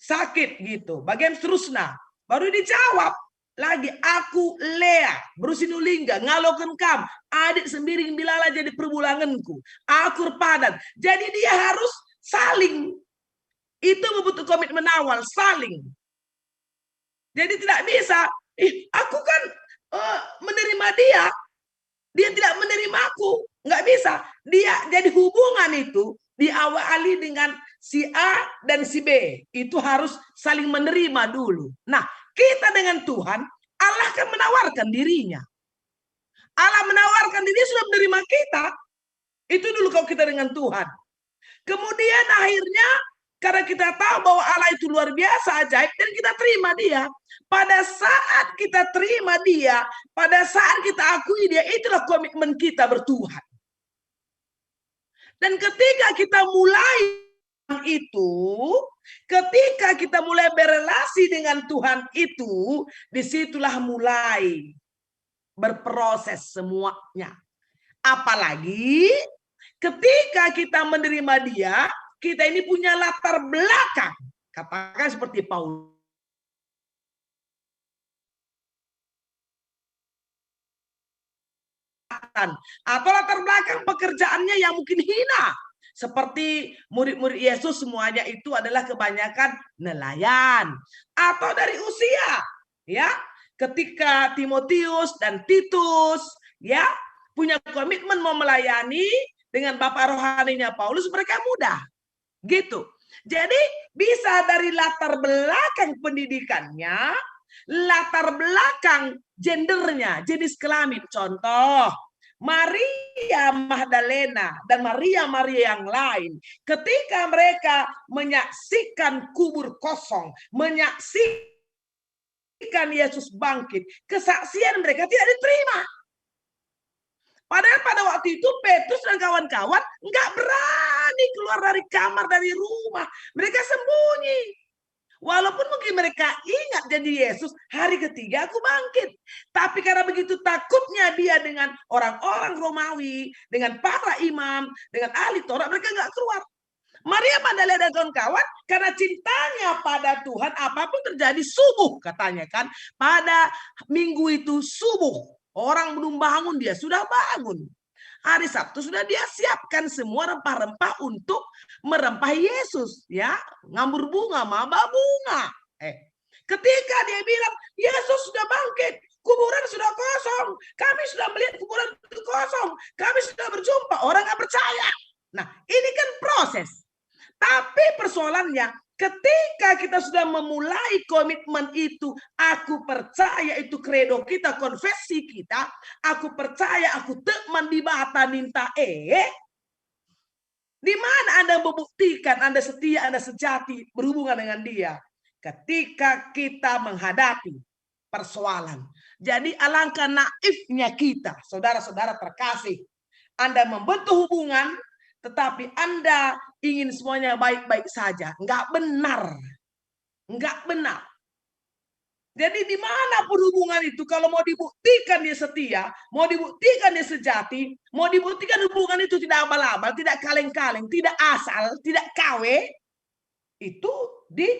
Speaker 1: sakit gitu. Bagian seterusnya. Baru dijawab lagi aku Lea Brusinduinga ngalokan kam Adit sembiring Bilala jadi perbulanganku. Aku padan. Jadi dia harus saling. Itu membutuhkan komitmen awal, saling. Jadi tidak bisa, aku kan menerima dia tidak menerima aku. Nggak bisa. Dia jadi hubungan itu diawali dengan si A dan si B. Itu harus saling menerima dulu. Nah, kita dengan Tuhan, Allah akan menawarkan dirinya. Allah menawarkan dirinya sudah menerima kita. Itu dulu kalau kita dengan Tuhan. Kemudian akhirnya karena kita tahu bahwa Allah itu luar biasa ajaib dan kita terima dia. Pada saat kita terima dia, pada saat kita akui dia, itulah komitmen kita bertuhan. Dan ketika kita mulai itu, ketika kita mulai berelasi dengan Tuhan itu, disitulah mulai berproses semuanya. Apalagi ketika kita menerima dia, kita ini punya latar belakang. Katakan seperti Paulus. Atau latar belakang pekerjaannya yang mungkin hina. Seperti murid-murid Yesus semuanya itu adalah kebanyakan nelayan. Atau dari usia. Ya, ketika Timotius dan Titus ya punya komitmen mau melayani dengan bapak rohaninya Paulus, mereka muda. Gitu. Jadi bisa dari latar belakang pendidikannya, latar belakang gendernya, jenis kelamin. Contoh, Maria Magdalena dan Maria yang lain. Ketika mereka menyaksikan kubur kosong, menyaksikan Yesus bangkit, kesaksian mereka tidak diterima. Padahal pada waktu itu Petrus dan kawan-kawan nggak berani keluar dari kamar, dari rumah. Mereka sembunyi. Walaupun mungkin mereka ingat janji Yesus, hari ketiga aku bangkit. Tapi karena begitu takutnya dia dengan orang-orang Romawi, dengan para imam, dengan ahli Taurat, mereka nggak keluar. Maria Magdalena dan kawan-kawan karena cintanya pada Tuhan, apapun terjadi subuh katanya kan. Pada minggu itu subuh, orang belum bangun, dia sudah bangun. Hari Sabtu sudah dia siapkan semua rempah-rempah untuk merempah Yesus, ya, ngambur bunga, maba bunga. Ketika dia bilang Yesus sudah bangkit, kuburan sudah kosong, kami sudah melihat kuburan itu kosong, kami sudah berjumpa, orang nggak percaya. Nah, ini kan proses. Tapi persoalannya, ketika kita sudah memulai komitmen itu, aku percaya itu kredo kita, konfesi kita, aku percaya aku teman di bata ninta di mana Anda membuktikan Anda setia, Anda sejati berhubungan dengan dia? Ketika kita menghadapi persoalan. Jadi alangkah naifnya kita, saudara-saudara terkasih. Anda membentuk hubungan, tetapi Anda ingin semuanya baik-baik saja. Enggak benar. Enggak benar. Jadi di mana hubungan itu, kalau mau dibuktikan dia setia, mau dibuktikan dia sejati, mau dibuktikan hubungan itu tidak abal-abal, tidak kaleng-kaleng, tidak asal, tidak KW, itu di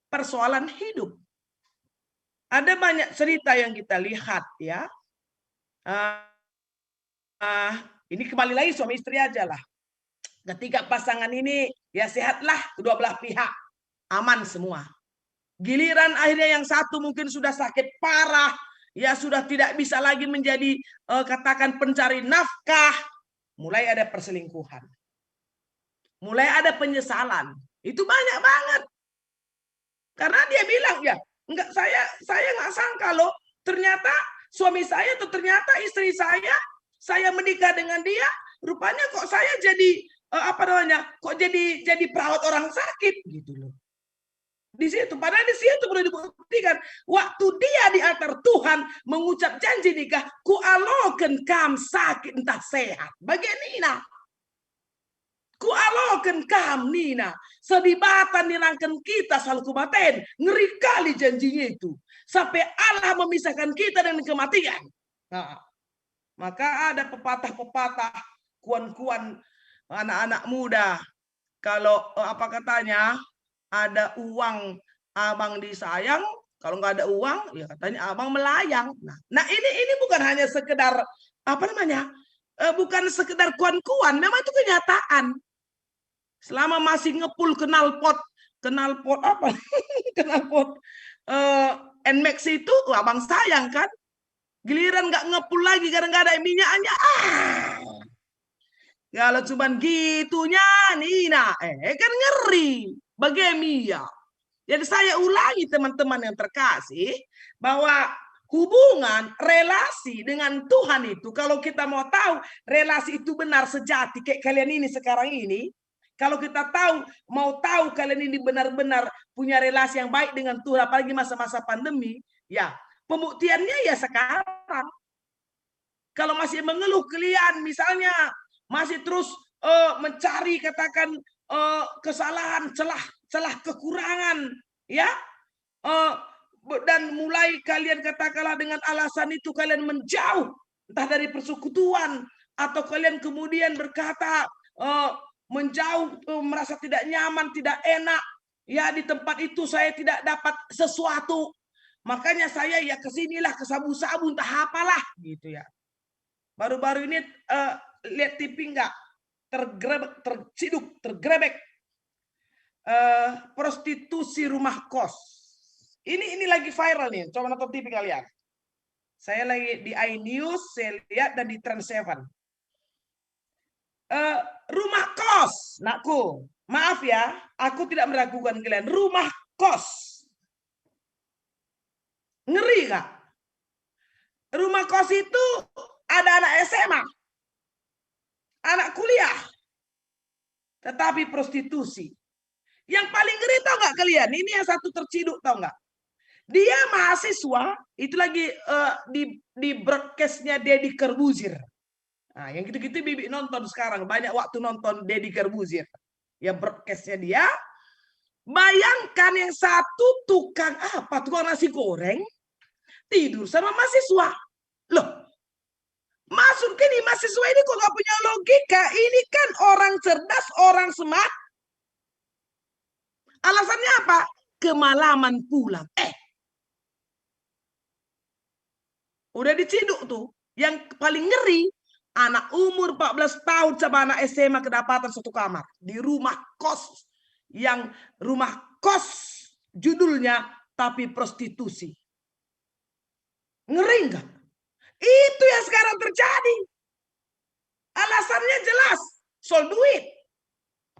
Speaker 1: persoalan hidup. Ada banyak cerita yang kita lihat, ya. Ini kembali lagi suami istri aja lah. Ketika pasangan ini ya sehatlah, kedua belah pihak aman semua. Giliran akhirnya yang satu mungkin sudah sakit parah, ya sudah tidak bisa lagi menjadi katakan pencari nafkah, mulai ada perselingkuhan, mulai ada penyesalan. Itu banyak banget. Karena dia bilang ya, enggak, saya nggak sangka loh, ternyata suami saya atau ternyata istri saya menikah dengan dia, rupanya kok saya jadi kok jadi perawat orang sakit gitu loh. Di situ, padahal di situ perlu dibuktikan waktu dia di altar Tuhan mengucap janji nikah, ku aloken kam sakit entah sehat. Bagian Nina. Ku aloken kam Nina. Sedibatan nirangkan kita selalu kumaten. Ngeri kali janjinya itu. Sampai Allah memisahkan kita dengan kematian. Nah, maka ada pepatah-pepatah, kuan-kuan anak-anak muda. Kalau apa katanya, ada uang abang disayang, kalau nggak ada uang ya katanya abang melayang. Nah ini bukan hanya sekedar bukan sekedar kuan-kuan, memang itu kenyataan. Selama masih ngepul knalpot apa knalpot NMAX itu abang sayang kan. Giliran nggak ngepul lagi karena nggak ada minyaknya. Kalau cuman gitunya Nina, kan ngeri. Bagaimana? Jadi saya ulangi teman-teman yang terkasih, bahwa hubungan, relasi dengan Tuhan itu, kalau kita mau tahu relasi itu benar sejati, kayak kalian ini sekarang ini, kalau kita mau tahu kalian ini benar-benar punya relasi yang baik dengan Tuhan, apalagi masa-masa pandemi, ya pembuktiannya ya sekarang. Kalau masih mengeluh kalian, misalnya masih terus mencari katakan kesalahan, celah kekurangan, ya, dan mulai kalian katakanlah dengan alasan itu kalian menjauh entah dari persekutuan, atau kalian kemudian berkata menjauh, merasa tidak nyaman, tidak enak, ya di tempat itu saya tidak dapat sesuatu, makanya saya ya kesinilah ke sabu-sabu entah apalah gitu ya. Baru-baru ini lihat TV enggak? Tergrebek prostitusi rumah kos. Ini lagi viral nih. Coba nonton TV kalian. Saya lagi di iNews, saya lihat, dan di Trans 7. Rumah kos, nakku. Maaf ya, aku tidak meragukan kalian. Rumah kos. Ngeri gak? Rumah kos itu ada anak SMA. Anak kuliah, tetapi prostitusi. Yang paling ngeri tau nggak kalian? Ini yang satu terciduk tau nggak? Dia mahasiswa, itu lagi di broadcastnya Deddy Corbuzier. Nah, yang gitu-gitu Bibi nonton sekarang, banyak waktu nonton Deddy Corbuzier. Ya broadcastnya dia. Bayangkan yang satu tukang nasi goreng tidur sama mahasiswa. Loh. Maksudnya nih mahasiswa ini kok gak punya logika? Ini kan orang cerdas, orang smart, Alasannya apa? Kemalaman pulang. Udah diciduk tuh. Yang paling ngeri, anak umur 14 tahun sama anak SMA kedapatan satu kamar. Di rumah kos. Yang rumah kos judulnya tapi prostitusi. Ngeri nggak? Itu yang sekarang terjadi. Alasannya jelas. Soal duit.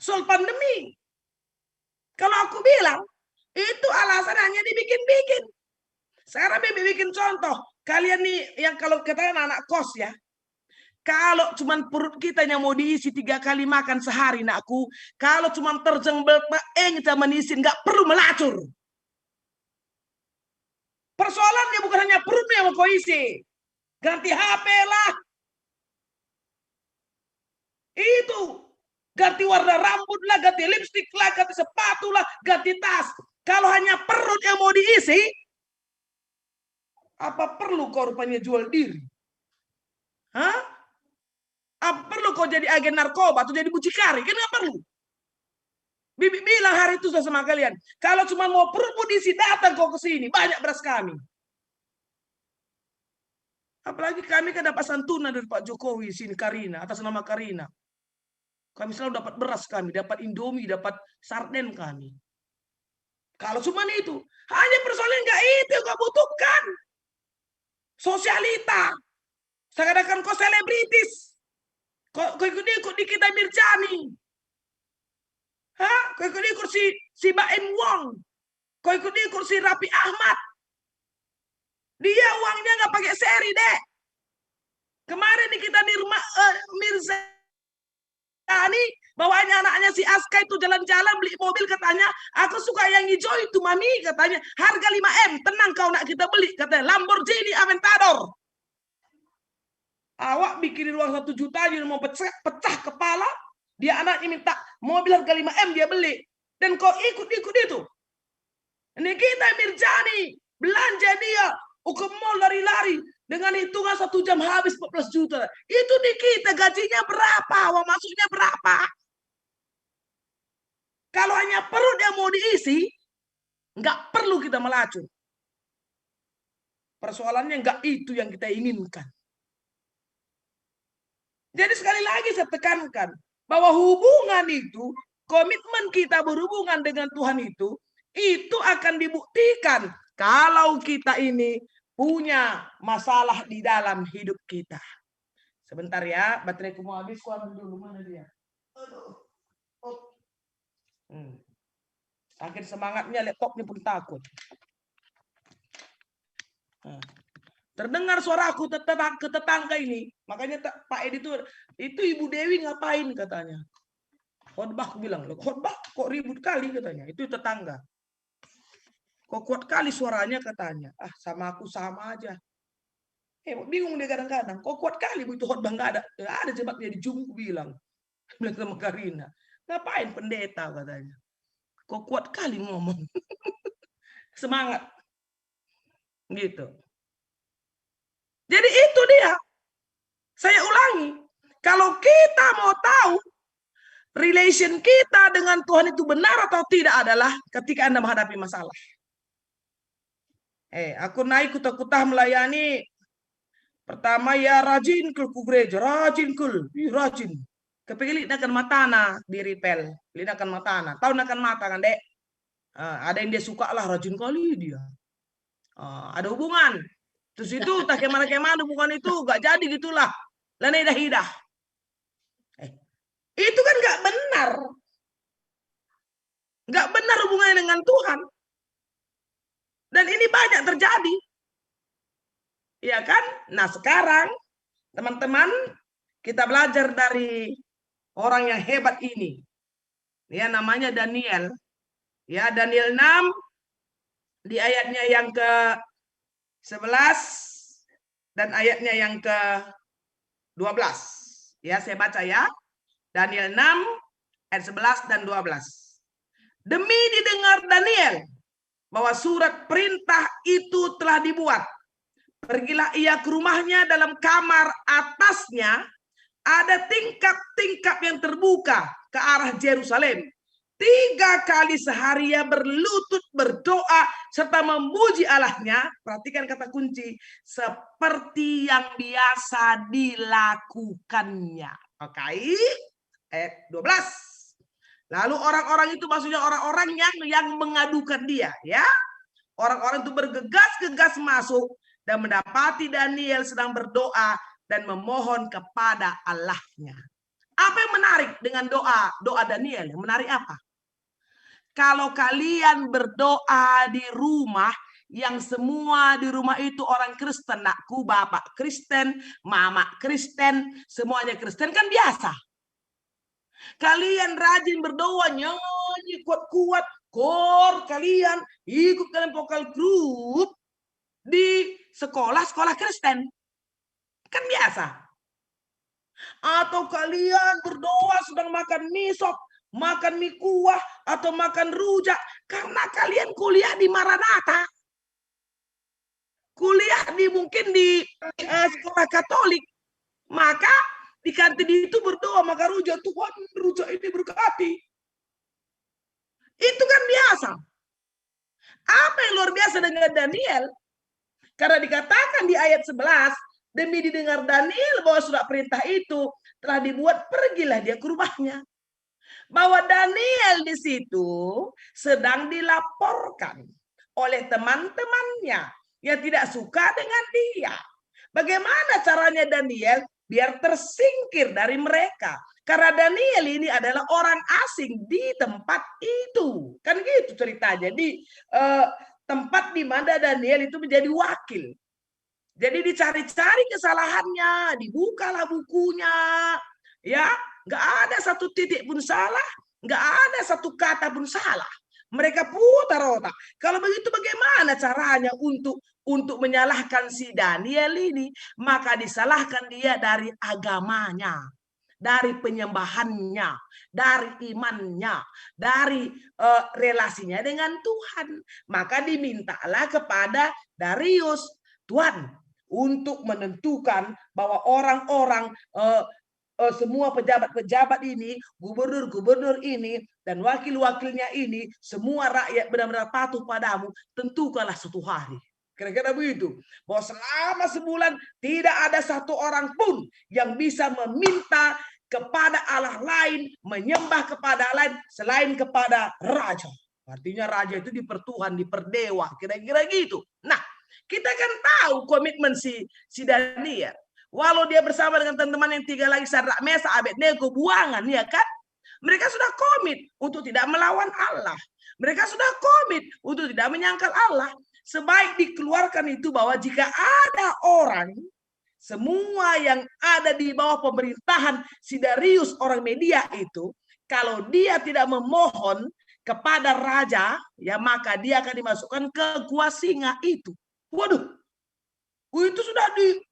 Speaker 1: Soal pandemi. Kalau aku bilang, itu alasan hanya dibikin-bikin. Sekarang Bibi bikin contoh. Kalian nih yang kalau katakan anak kos ya. Kalau cuman perut kita yang mau diisi 3 kali makan sehari nakku. Kalau cuman terjeng kita menisin. Nggak perlu melacur. Persoalannya bukan hanya perutnya yang mau kau isi. Ganti HP lah. Itu. Ganti warna rambut lah, ganti lipstik lah, ganti sepatu lah, ganti tas. Kalau hanya perut yang mau diisi, apa perlu kau rupanya jual diri? Hah? Apa perlu kau jadi agen narkoba atau jadi mucikari? Kan nggak perlu. Bibi bilang hari itu sama kalian, kalau cuma mau perut mau diisi, datang kau ke sini, banyak beras kami. Apalagi kami kan dapat santunan dari Pak Jokowi sini Karina, atas nama Karina. Kami selalu dapat beras kami, dapat Indomie, dapat sarden kami. Kalau cuma itu, hanya persoalan enggak itu yang kau butuhkan. Sosialita. Seakan-akan kau selebritis. Kau ikut di kita Mirjani. Hah? Kau ikut si Baim Wong. Kau ikut si Rapi Ahmad. Dia uangnya nggak pakai seri, dek. Kemarin di kita di rumah Mirzani, bawanya anaknya si Aska itu jalan-jalan beli mobil katanya, aku suka yang hijau itu mami katanya, harga 5M, tenang kau nak kita beli katanya, Lamborghini Aventador. Awak bikin uang 1 juta aja mau pecah kepala, dia anaknya minta mobil harga 5M dia beli, dan kau ikut itu. Ini kita Mirjani belanja dia, ke mall lari-lari. Dengan hitungan 1 jam habis 14 juta. Itu di kita gajinya berapa? Uang masuknya berapa? Kalau hanya perut yang mau diisi, nggak perlu kita melacur. Persoalannya nggak itu yang kita inginkan. Jadi sekali lagi saya tekankan, bahwa hubungan itu, komitmen kita berhubungan dengan Tuhan itu akan dibuktikan kalau kita ini punya masalah di dalam hidup kita. Sebentar ya, bateraiku mau habis, ku ambil dulu, mana dia? Aduh. Saking semangatnya laptopnya pun takut. Terdengar suaraku ke tetangga ini, makanya Pak Edi itu Ibu Dewi ngapain katanya. Khotbah, aku bilang, khotbah kok ribut kali katanya, itu tetangga. Kok kuat kali suaranya katanya. Sama aku sama aja. Bingung dia kadang-kadang. Kok kuat kali itu khotbah nggak ada. Ada jemaatnya di Zoom, aku bilang. Bilang sama Karina. Ngapain pendeta katanya. Kok kuat kali ngomong. Semangat. Gitu. Jadi itu dia. Saya ulangi. Kalau kita mau tahu relation kita dengan Tuhan itu benar atau tidak adalah ketika Anda menghadapi masalah. Aku naik kutah-kutah melayani. Pertama ya rajin ke gereja, rajin. Kepilih akan matana di ripel, pilih akan matana. Tahu akan mata kan, dek? Ada yang dia suka lah, rajin kali dia. Ada hubungan. Terus itu tak kemana-kemana hubungan itu gak jadi gitulah. Lana hidah. Itu kan gak benar. Gak benar hubungannya dengan Tuhan. Dan ini banyak terjadi. Ya kan? Nah sekarang teman-teman kita belajar dari orang yang hebat ini. Ya namanya Daniel. Ya Daniel 6 di ayatnya yang ke-11 dan ayatnya yang ke-12. Ya saya baca ya. Daniel 6 ayat 11 dan 12. Demi didengar Daniel bahwa surat perintah itu telah dibuat. Pergilah ia ke rumahnya, dalam kamar atasnya ada tingkap-tingkap yang terbuka ke arah Yerusalem. 3 kali sehari ia berlutut berdoa serta memuji Allahnya. Perhatikan kata kunci, seperti yang biasa dilakukannya. Oke. Ayat 12. Lalu orang-orang itu maksudnya orang-orang yang mengadukan dia, ya. Orang-orang itu bergegas-gegas masuk dan mendapati Daniel sedang berdoa dan memohon kepada Allahnya. Apa yang menarik dengan doa Daniel? Yang menarik apa? Kalau kalian berdoa di rumah, yang semua di rumah itu orang Kristen, nakku, bapak Kristen, mama Kristen, semuanya Kristen, kan biasa. Kalian rajin berdoa, nyanyi kuat-kuat, kor kalian ikut dalam vokal grup di sekolah-sekolah Kristen. Kan biasa. Atau kalian berdoa sedang makan mie sop, makan mie kuah, atau makan rujak. Karena kalian kuliah di Maranatha. Kuliah mungkin di sekolah Katolik. Maka di kantin itu berdoa, maka rujak, Tuhan rujak ini berkati. Itu kan biasa. Apa yang luar biasa dengan Daniel? Karena dikatakan di ayat 11, demi didengar Daniel bahwa surat perintah itu telah dibuat, pergilah dia ke rumahnya. Bahwa Daniel di situ sedang dilaporkan oleh teman-temannya yang tidak suka dengan dia. Bagaimana caranya Daniel biar tersingkir dari mereka? Karena Daniel ini adalah orang asing di tempat itu. Kan gitu ceritanya. Di tempat di mana Daniel itu menjadi wakil. Jadi dicari-cari kesalahannya, dibukalah bukunya, ya, nggak ada satu titik pun salah, nggak ada satu kata pun salah. Mereka putar otak. Kalau begitu bagaimana caranya untuk menyalahkan si Daniel ini? Maka disalahkan dia dari agamanya, dari penyembahannya, dari imannya, dari relasinya dengan Tuhan. Maka dimintalah kepada Darius, Tuhan, untuk menentukan bahwa orang-orang semua pejabat-pejabat ini, gubernur-gubernur ini, dan wakil-wakilnya ini, semua rakyat benar-benar patuh padamu, tentukanlah suatu hari. Kira-kira begitu. Bahwa selama sebulan tidak ada satu orang pun yang bisa meminta kepada Allah lain, menyembah kepada lain selain kepada raja. Artinya raja itu dipertuhan, diperdewa, kira-kira gitu. Nah, kita kan tahu komitmen si Daniel. Walau dia bersama dengan teman-teman yang 3 lagi, Sadrak, Mesak, Abednego, buangan, ya kan? Mereka sudah komit untuk tidak melawan Allah. Mereka sudah komit untuk tidak menyangkal Allah. Sebaik dikeluarkan itu bahwa jika ada orang, semua yang ada di bawah pemerintahan si Darius orang Media itu, kalau dia tidak memohon kepada raja, ya maka dia akan dimasukkan ke gua singa itu. Waduh, itu sudah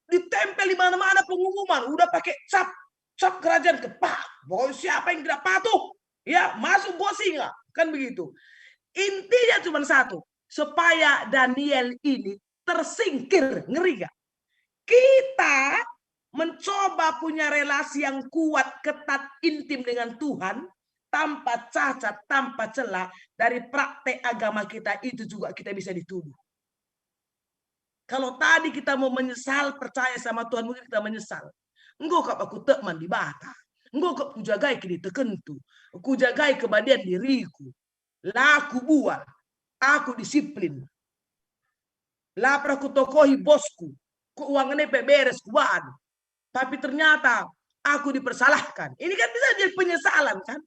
Speaker 1: ditempel di mana-mana pengumuman, udah pakai cap kerajaan kepak. Bahwa siapa yang tidak patuh, ya masuk gua singa, kan begitu. Intinya cuma satu, supaya Daniel ini tersingkir. Ngeri gak? Kita mencoba punya relasi yang kuat, ketat, intim dengan Tuhan, tanpa cacat, tanpa celah, dari praktek agama kita itu juga kita bisa dituduh. Kalau tadi kita mau menyesal, percaya sama Tuhan, mungkin kita menyesal. Engkau kap aku teman di bata. Engkau kap ku jagai ke di tekentu. Ku jagai kebadian diriku. Laku buat. Aku disiplin. Lapar aku tokohi bosku. Keuangannya beres kuat. Tapi ternyata aku dipersalahkan. Ini kan bisa jadi penyesalan kan.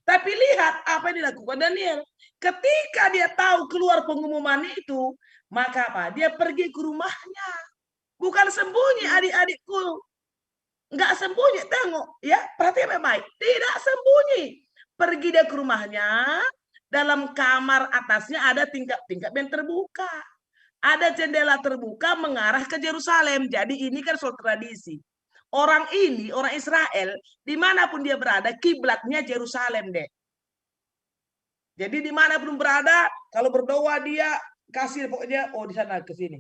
Speaker 1: Tapi lihat apa yang dilakukan Daniel. Ketika dia tahu keluar pengumuman itu, maka apa? Dia pergi ke rumahnya. Bukan sembunyi adik-adikku. Enggak sembunyi, tengok. Ya, perhatikan baik. Tidak sembunyi. Pergi dia ke rumahnya. Dalam kamar atasnya ada tingkap-tingkap yang terbuka. Ada jendela terbuka mengarah ke Yerusalem. Jadi ini kan suatu tradisi. Orang ini, orang Israel, dimanapun dia berada, kiblatnya Yerusalem deh. Jadi dimanapun berada, kalau berdoa dia kasih pokoknya, oh di sana ke sini.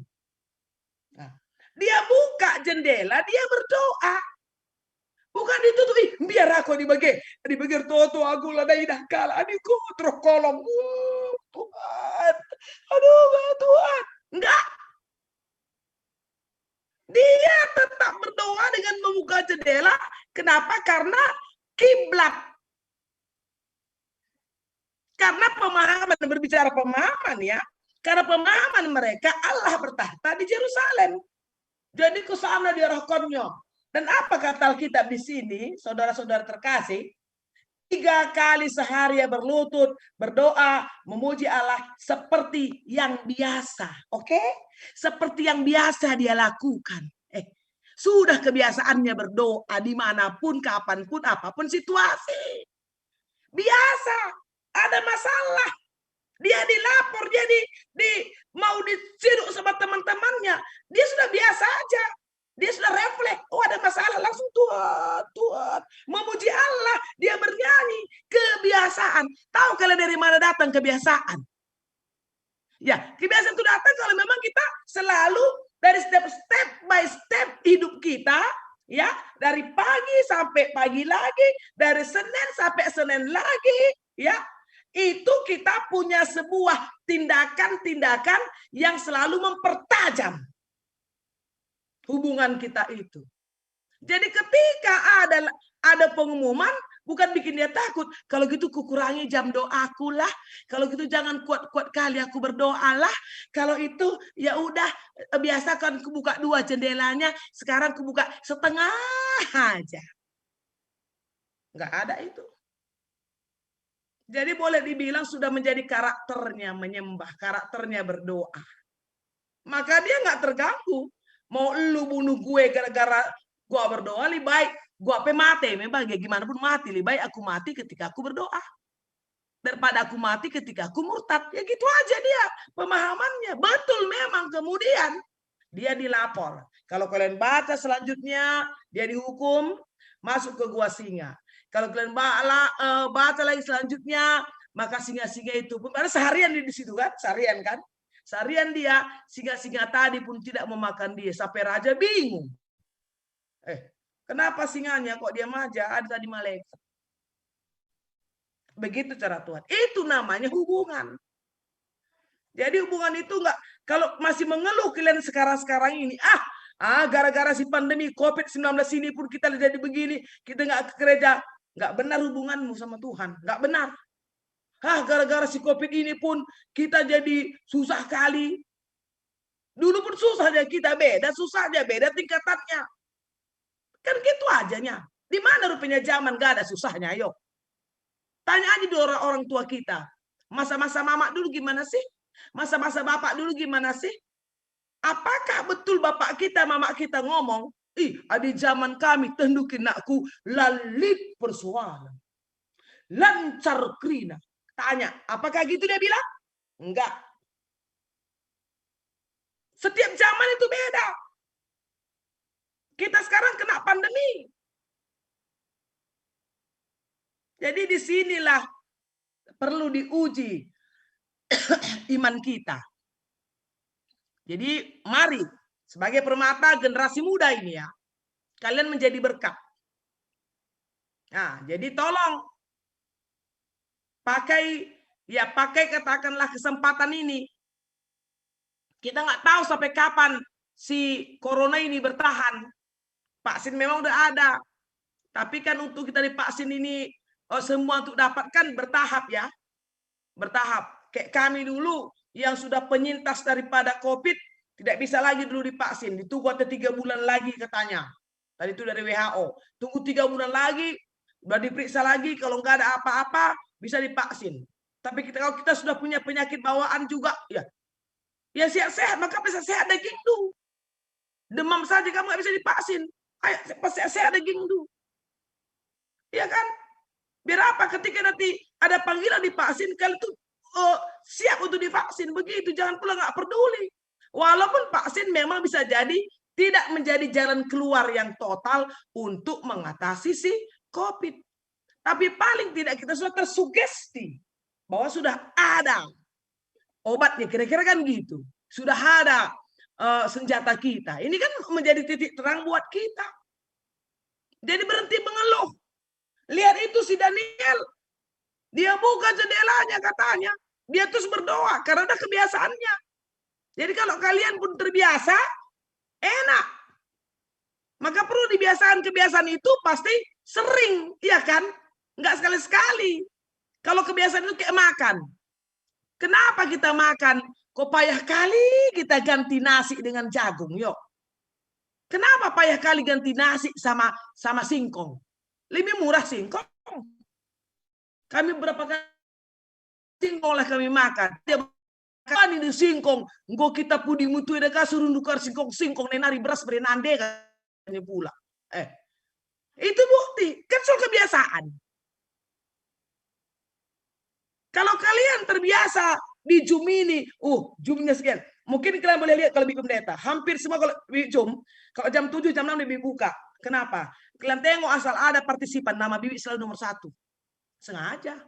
Speaker 1: Nah, dia buka jendela, dia berdoa. Bukan ditutup, biar aku dibagi toto aku lah dah kala adikku terus kolong. Tuhan. Aduh, Tuhan. Enggak. Dia tetap berdoa dengan membuka jendela. Kenapa? Karena kiblat. Karena pemahaman, berbicara pemahaman ya. Karena pemahaman mereka Allah bertahta di Yerusalem. Jadi ke sana diarahkannya. Dan apa kata Alkitab di sini, saudara-saudara terkasih? 3 kali sehari ya berlutut, berdoa, memuji Allah seperti yang biasa. Oke? Seperti yang biasa dia lakukan. Sudah kebiasaannya berdoa dimanapun, kapanpun, apapun situasi. Biasa. Ada masalah. Dia dilapor, dia mau diciduk sama teman-temannya. Dia sudah biasa aja. Dia sudah refleks. Oh, ada masalah, langsung Tuhan, Tuhan. Memuji Allah, dia bernyanyi. Kebiasaan. Tahu kalian dari mana datang kebiasaan? Ya, kebiasaan itu datang kalau memang kita selalu dari step by step hidup kita, ya, dari pagi sampai pagi lagi, dari Senin sampai Senin lagi, ya. Itu kita punya sebuah tindakan-tindakan yang selalu mempertajam hubungan kita itu. Jadi ketika ada pengumuman, bukan bikin dia takut. Kalau gitu kukurangi jam doaku lah. Kalau gitu jangan kuat-kuat kali aku berdoa lah. Kalau itu ya udah biasakan kubuka 2 jendelanya. Sekarang kubuka setengah aja. Nggak ada itu. Jadi boleh dibilang sudah menjadi karakternya menyembah, karakternya berdoa. Maka dia nggak terganggu. Mau lu bunuh gue gara-gara gue berdoa, lebih baik gue apa mati. Memang ya gimana pun mati, lebih baik aku mati ketika aku berdoa. Daripada aku mati ketika aku murtad. Ya gitu aja dia pemahamannya. Betul memang kemudian dia dilapor. Kalau kalian baca selanjutnya, dia dihukum masuk ke gua singa. Kalau kalian baca lagi selanjutnya, maka singa-singa itu pun karena seharian di situ kan, seharian kan. Seharian dia, singa-singa tadi pun tidak memakan dia. Sampai raja bingung. Kenapa singanya kok diam aja? Ada tadi malaikat. Begitu cara Tuhan. Itu namanya hubungan. Jadi hubungan itu enggak, kalau masih mengeluh kalian sekarang-sekarang ini, gara-gara si pandemi COVID-19 ini pun kita jadi begini, kita nggak ke gereja. Nggak benar hubunganmu sama Tuhan. Nggak benar. Gara-gara si COVID ini pun kita jadi susah kali. Dulu pun susah aja kita, beda susahnya, beda tingkatannya. Kan gitu ajanya. Di mana rupanya zaman nggak ada susahnya, ayo. Tanya aja di orang tua kita. Masa-masa mama dulu gimana sih? Masa-masa bapak dulu gimana sih? Apakah betul bapak kita, mama kita ngomong, di zaman kami tendukin nakku lalit persoalan. Lancar krina. Tanya, apakah gitu dia bilang? Enggak. Setiap zaman itu beda. Kita sekarang kena pandemi. Jadi disinilah perlu diuji iman kita. Jadi mari sebagai permata generasi muda ini ya, kalian menjadi berkat. Nah, jadi tolong pakai katakanlah kesempatan ini. Kita nggak tahu sampai kapan si corona ini bertahan. Vaksin memang udah ada, tapi kan untuk kita divaksin ini semua untuk dapatkan bertahap ya, bertahap. Kayak kami dulu yang sudah penyintas daripada COVID tidak bisa lagi dulu divaksin, ditunggu atau 3 bulan lagi katanya. Tadi itu dari WHO, tunggu 3 bulan lagi, udah diperiksa lagi, kalau nggak ada apa-apa bisa divaksin. Tapi kalau kita sudah punya penyakit bawaan juga, ya sehat-sehat, maka bisa sehat daging dulu. Demam saja kamu nggak bisa divaksin, ayo sehat daging dulu. Ya kan? Biar apa? Ketika nanti ada panggilan divaksin, kalian tuh siap untuk divaksin. Begitu, jangan pula nggak peduli. Walaupun vaksin memang bisa jadi tidak menjadi jalan keluar yang total untuk mengatasi si COVID. Tapi paling tidak kita sudah tersugesti bahwa sudah ada obatnya, kira-kira kan gitu. Sudah ada senjata kita. Ini kan menjadi titik terang buat kita. Jadi berhenti mengeluh. Lihat itu si Daniel. Dia buka jendelanya katanya. Dia terus berdoa karena ada kebiasaannya. Jadi kalau kalian pun terbiasa, enak. Maka perlu kebiasaan itu pasti sering, iya kan? Enggak sekali-sekali. Kalau kebiasaan itu kayak makan. Kenapa kita makan? Kok payah kali kita ganti nasi dengan jagung, yuk. Kenapa payah kali ganti nasi sama singkong? Lebih murah singkong. Kami berapa kali singkong lah kami makan. Kan ini singkong, engkau kita pudi mutu ada suruh nukar singkong nenari beras berenande kan pula. Itu bukti, kan soal kebiasaan. Kalau kalian terbiasa di Zoom ini, Zoom-nya sekian. Mungkin kalian boleh lihat kalau Bibi Pendeta, hampir semua kalau Zoom, kalau jam 7, jam 6 Bibi buka. Kenapa? Kalian tengok asal ada partisipan, nama Bibi selalu nomor 1. Sengaja.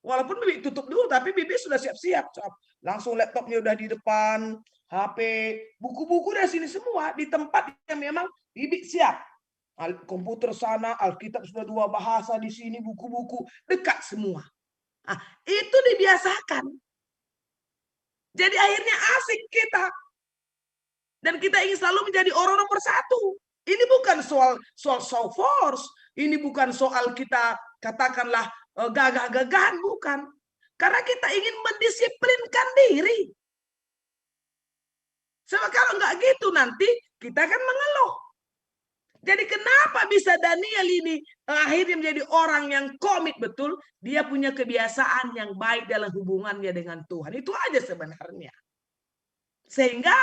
Speaker 1: Walaupun Bibi tutup dulu, tapi Bibi sudah siap-siap. Langsung laptopnya udah di depan, HP, buku-buku dari sini semua, di tempat yang memang Bibi siap. Komputer sana, Alkitab sudah 2 bahasa di sini, buku-buku, dekat semua. Nah, itu dibiasakan. Jadi akhirnya asik kita. Dan kita ingin selalu menjadi orang nomor 1. Ini bukan soal show force. Ini bukan soal kita katakanlah gagah-gagahan, bukan. Karena kita ingin mendisiplinkan diri. Sebab kalau nggak gitu nanti kita akan mengeluh. Jadi kenapa bisa Daniel ini akhirnya menjadi orang yang komit betul? Dia punya kebiasaan yang baik dalam hubungannya dengan Tuhan. Itu aja sebenarnya. Sehingga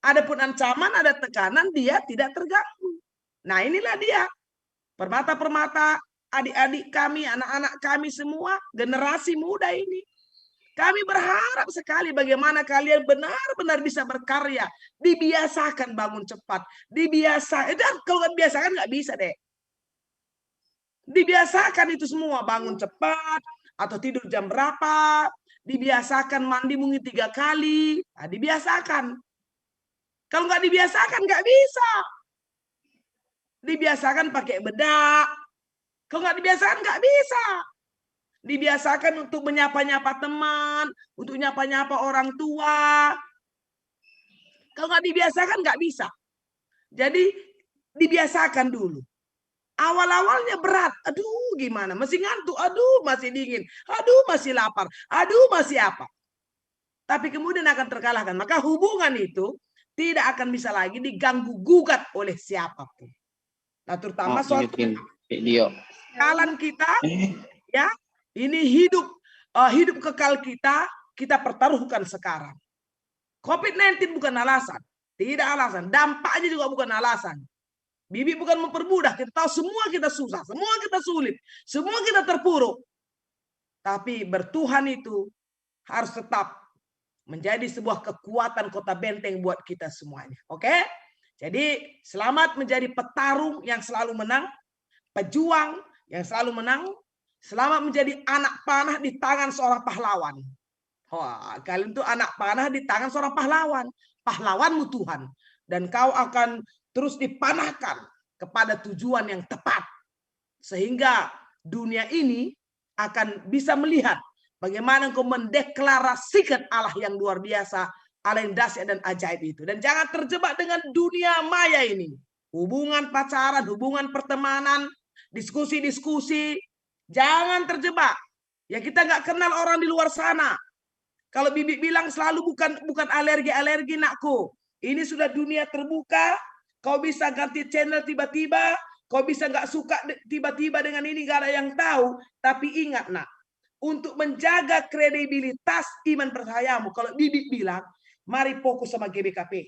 Speaker 1: ada pun ancaman, ada tekanan, dia tidak terganggu. Nah inilah dia. Permata-permata adik-adik kami, anak-anak kami semua, generasi muda ini. Kami berharap sekali bagaimana kalian benar-benar bisa berkarya. Dibiasakan bangun cepat. Kalau nggak biasakan nggak bisa deh. Dibiasakan itu semua. Bangun cepat. Atau tidur jam berapa. Dibiasakan mandi mungkin 3 kali. Nah, dibiasakan. Kalau nggak dibiasakan nggak bisa. Dibiasakan pakai bedak. Kalau nggak dibiasakan nggak bisa. Dibiasakan untuk menyapa-nyapa teman, untuk nyapa-nyapa orang tua. Kalau nggak dibiasakan nggak bisa. Jadi dibiasakan dulu. Awal-awalnya berat. Aduh gimana, masih ngantuk. Aduh masih dingin. Aduh masih lapar. Aduh masih apa. Tapi kemudian akan terkalahkan. Maka hubungan itu tidak akan bisa lagi diganggu-gugat oleh siapapun. Nah terutama soal
Speaker 4: video.
Speaker 1: kekalan kita, ya. Ini hidup kekal kita pertaruhkan sekarang. COVID-19 bukan alasan. Tidak alasan. Dampaknya juga bukan alasan. Bibi bukan mempermudah. Kita tahu semua kita susah. Semua kita sulit. Semua kita terpuruk. Tapi bertuhan itu harus tetap menjadi sebuah kekuatan kota benteng buat kita semuanya. Oke? Jadi selamat menjadi petarung yang selalu menang. Pejuang yang selalu menang. Selamat menjadi anak panah di tangan seorang pahlawan. Wah, kalian tuh anak panah di tangan seorang pahlawan. Pahlawanmu Tuhan. Dan kau akan terus dipanahkan kepada tujuan yang tepat. Sehingga dunia ini akan bisa melihat bagaimana kau mendeklarasikan Allah yang luar biasa, Allah yang dahsyat dan ajaib itu. Dan jangan terjebak dengan dunia maya ini. Hubungan pacaran, hubungan pertemanan, diskusi-diskusi. Jangan terjebak. Ya kita nggak kenal orang di luar sana. Kalau Bibi bilang selalu bukan alergi-alergi nakku. Ini sudah dunia terbuka. Kau bisa ganti channel tiba-tiba. Kau bisa nggak suka tiba-tiba dengan ini, nggak ada yang tahu. Tapi ingat nak, untuk menjaga kredibilitas iman percayamu. Kalau Bibi bilang, mari fokus sama GBKP.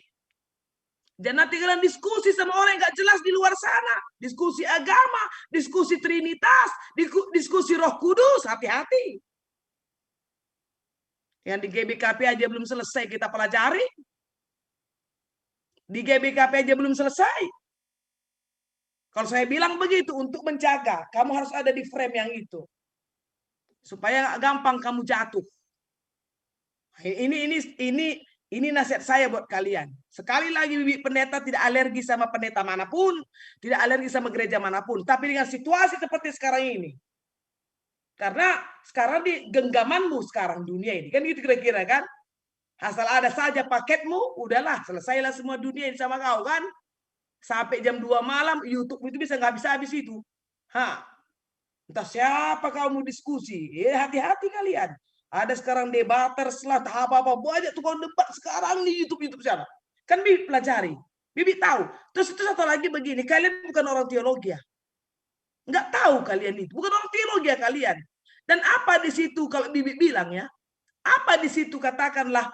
Speaker 1: Jangan nanti kalian diskusi sama orang yang nggak jelas di luar sana. Diskusi agama, diskusi Trinitas, diskusi Roh Kudus. Hati-hati. Yang di GBKP aja belum selesai kita pelajari. Di GBKP aja belum selesai. Kalau saya bilang begitu, untuk menjaga, kamu harus ada di frame yang itu. Supaya nggak gampang kamu jatuh. Ini nasihat saya buat kalian. Sekali lagi Bibi Pendeta tidak alergi sama pendeta manapun, tidak alergi sama gereja manapun. Tapi dengan situasi seperti sekarang ini. Karena sekarang di genggamanmu sekarang dunia ini. Kan gitu kira-kira kan. Asal ada saja paketmu, udahlah selesailah semua dunia ini sama kau kan. Sampai jam 2 malam YouTube itu bisa nggak habis-habis itu. Entah siapa kau mau diskusi. Hati-hati kalian. Ada sekarang debater setelah apa-apa. Banyak tukang debat sekarang di YouTube sana. Kan Bibi pelajari. Bibi tahu. Terus itu satu lagi begini. Kalian bukan orang teologi ya. Nggak tahu kalian itu. Bukan orang teologi ya kalian. Dan apa di situ kalau Bibi bilang ya. Apa di situ katakanlah.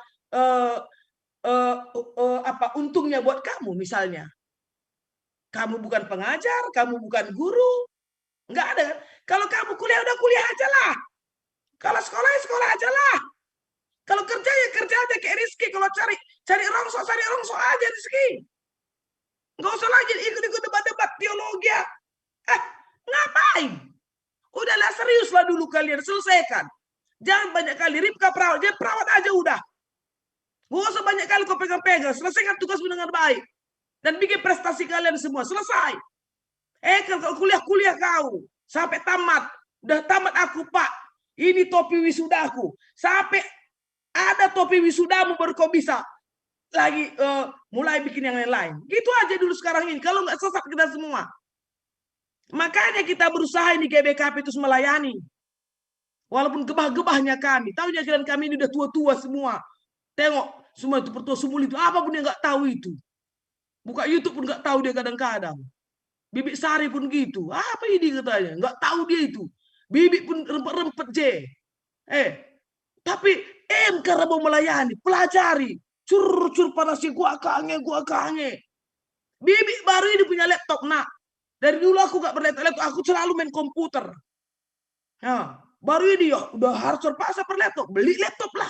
Speaker 1: Apa untungnya buat kamu misalnya. Kamu bukan pengajar. Kamu bukan guru. Nggak ada kan. Kalau kamu kuliah udah kuliah aja lah. Kalau sekolah ya sekolah aja lah. Kalau kerja ya kerja aja kayak Rizky. Kalau cari rongsok aja Rizky. Nggak usah lagi ikut-ikut debat-debat teologi ya. Ngapain? Udahlah seriuslah dulu kalian selesaikan. Jangan banyak kali Ripka perawat. Dia perawat aja udah. Nggak usah banyak kali kau pegang-pegang. Selesaikan tugasmu dengan baik. Dan bikin prestasi kalian semua. Selesai. Kalau kuliah kau. Sampai tamat. Udah tamat aku Pak. Ini topi wisudaku. Sampai ada topi wisudamu baru kau bisa lagi mulai bikin yang lain-lain. Gitu aja dulu sekarang ini. Kalau nggak sesat kita semua. Makanya kita berusaha ini GBKP itu melayani. Walaupun gebah-gebahnya kami. Tahu jalan kami ini udah tua-tua semua. Tengok semua itu pertua sumul itu. Apapun yang nggak tahu itu. Buka YouTube pun nggak tahu dia kadang-kadang. Bibi Sari pun gitu. Apa ini katanya? Nggak tahu dia itu. Bibi pun rempet-rempet tapi karena mau melayani, pelajari, cur panasi gua kange. Bibi baru ini punya laptop nak. Dari dulu aku gak berlaptop, aku selalu main komputer. Baru ini ya udah harus terpaksa berlaptop, beli laptop lah.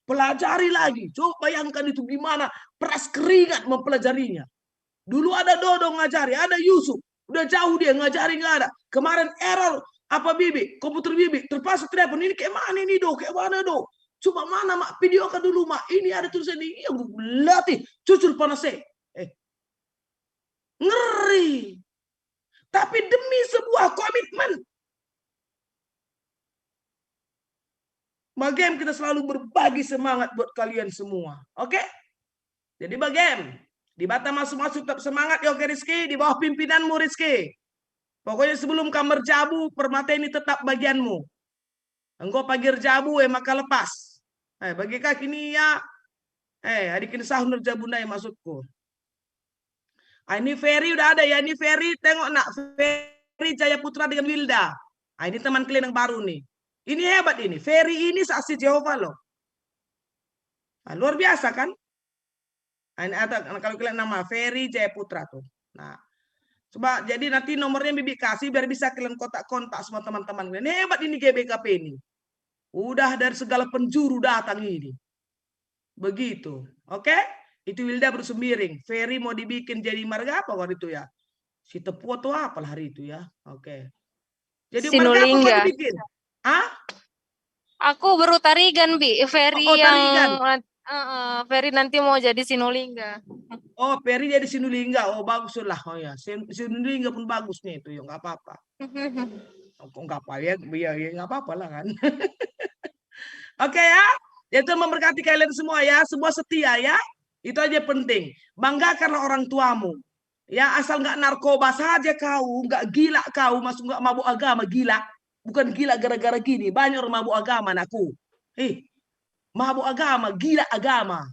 Speaker 1: Pelajari lagi. Coba bayangkan itu gimana peras keringat mempelajarinya. Dulu ada Dodo ngajari, ada Yusuf, udah jauh dia ngajari nggak ada. Kemarin error. Apa Bibi? Komputer Bibi terpaksa telepon ini kayak mana ini do? Kayak mana do? Coba mana mak video kan dulu mak. Ini ada tulisan ini yang latih cucur panasnya. Ngeri. Tapi demi sebuah komitmen. Bagem kita selalu berbagi semangat buat kalian semua. Oke? Jadi Bagem, di Batam masuk-masuk tetap semangat ya oke Rizky, di bawah pimpinanmu Rizky. Pokoknya sebelum kamu jabu, permata ini tetap bagianmu. Engkau pagi jabu, maka lepas. Bagi kaki ini ya, adik ini sahur jabu naik maksudku. Ini Ferry udah ada ya, ini Ferry tengok nak, Ferry Jaya Putra dengan Wilda. Ini teman kalian yang baru nih. Ini hebat ini, Ferry ini saksi Jehovah loh. Luar biasa kan? Ini ada kalau kalian nama Ferry Jaya Putra tuh. Nah. Coba jadi nanti nomornya Bibi kasih biar bisa kalian kontak semua teman-teman. Ini hebat ini GBKP ini. Udah dari segala penjuru datang ini. Begitu. Oke? Itu Wilda bersemiring. Ferry mau dibikin jadi marga apa waktu itu ya? Si Tepu atau apa hari itu ya? Oke. Jadi marga apa mau dibikin?
Speaker 10: Aku baru tarigan Bi. Ferry yang
Speaker 1: tarigan.
Speaker 10: Ferry nanti mau jadi Sinulingga.
Speaker 1: Oh, Ferry jadi Sinulingga. Oh, bagus lah. Oh ya, Sinulingga pun bagus nih itu, ya nggak apa-apa. Kok nggak apa ya? Ya nggak apa-apa lah kan. Oke ya, itu memberkati kalian semua ya, semua setia ya. Itu aja penting. Banggakanlah orang tuamu. Ya, asal nggak narkoba saja kau, nggak gila kau, masuk nggak mabuk agama gila. Bukan gila gara-gara gini. Banyak orang mabuk agama anakku. Mabuk agama, gila agama.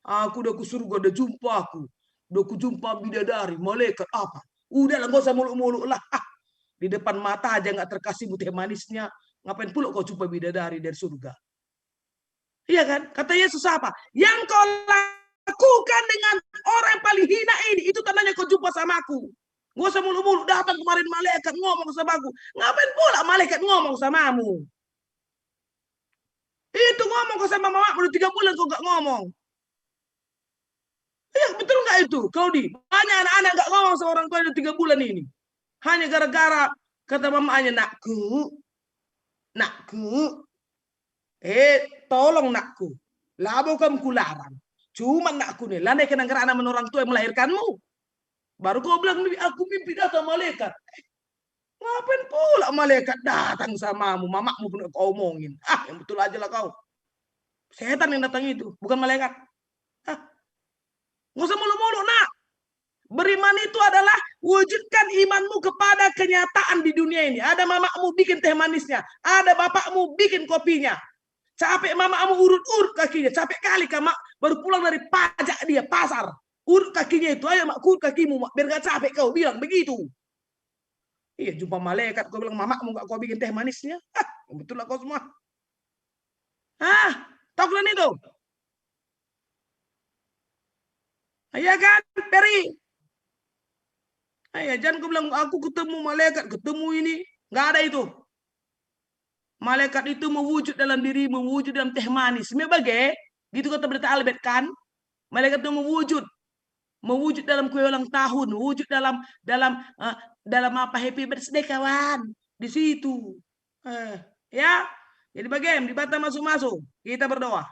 Speaker 1: Aku udah ke surga, udah jumpa aku. Udah ku jumpa bidadari, malaikat apa. Udah lah, gak usah muluk-muluk lah. Di depan mata aja gak terkasih teh manisnya. Ngapain pula kau jumpa bidadari dari surga? Iya kan? Kata Yesus apa? Yang kau lakukan dengan orang yang paling hina ini, itu tandanya kau jumpa sama aku. Gak usah muluk-muluk, datang kemarin malaikat ngomong sama aku. Ngapain pula malaikat ngomong samamu? Itu ngomong kau sama mama, udah 3 bulan kau gak ngomong. Iya, betul nggak itu, Claudi? Banyak anak-anak nggak ngomong sama orang tua 3 bulan ini. Hanya gara-gara kata mamanya, nakku, tolong nakku. Labo kamu kularang. Cuma nak aku nih, landai kena anak orang tua yang melahirkanmu. Baru kau bilang, aku mimpi datang malaikat. Ngapain pula malaikat datang samamu, mamamu pun kau omongin. Yang betul aja lah kau. Setan yang datang itu, bukan malaikat. Nggak usah mulu-mulu, nak. Beriman itu adalah wujudkan imanmu kepada kenyataan di dunia ini. Ada mamamu bikin teh manisnya. Ada bapakmu bikin kopinya. Capek mamamu urut-urut kakinya. Capek kali kamu baru pulang dari pajak dia, pasar. Urut kakinya itu. Ayo mak, urut kakimu, mak. Biar gak capek kau. Bilang begitu. Iya, jumpa malaikat. Kau bilang mamamu gak kau bikin teh manisnya. Betul lah kau semua. Tahu kalian itu? Iya kan, Peri? Jangan kau bilang aku ketemu malaikat, ketemu ini. Nggak ada itu. Malaikat itu mewujud dalam diri, mewujud dalam teh manis. Sebagai gitu kata berita Albert kan? Malaikat itu mewujud dalam kue ulang tahun, mewujud dalam apa happy birthday kawan. Di situ. Ya. Jadi bagaimana? Di bata masuk-masuk. Kita berdoa.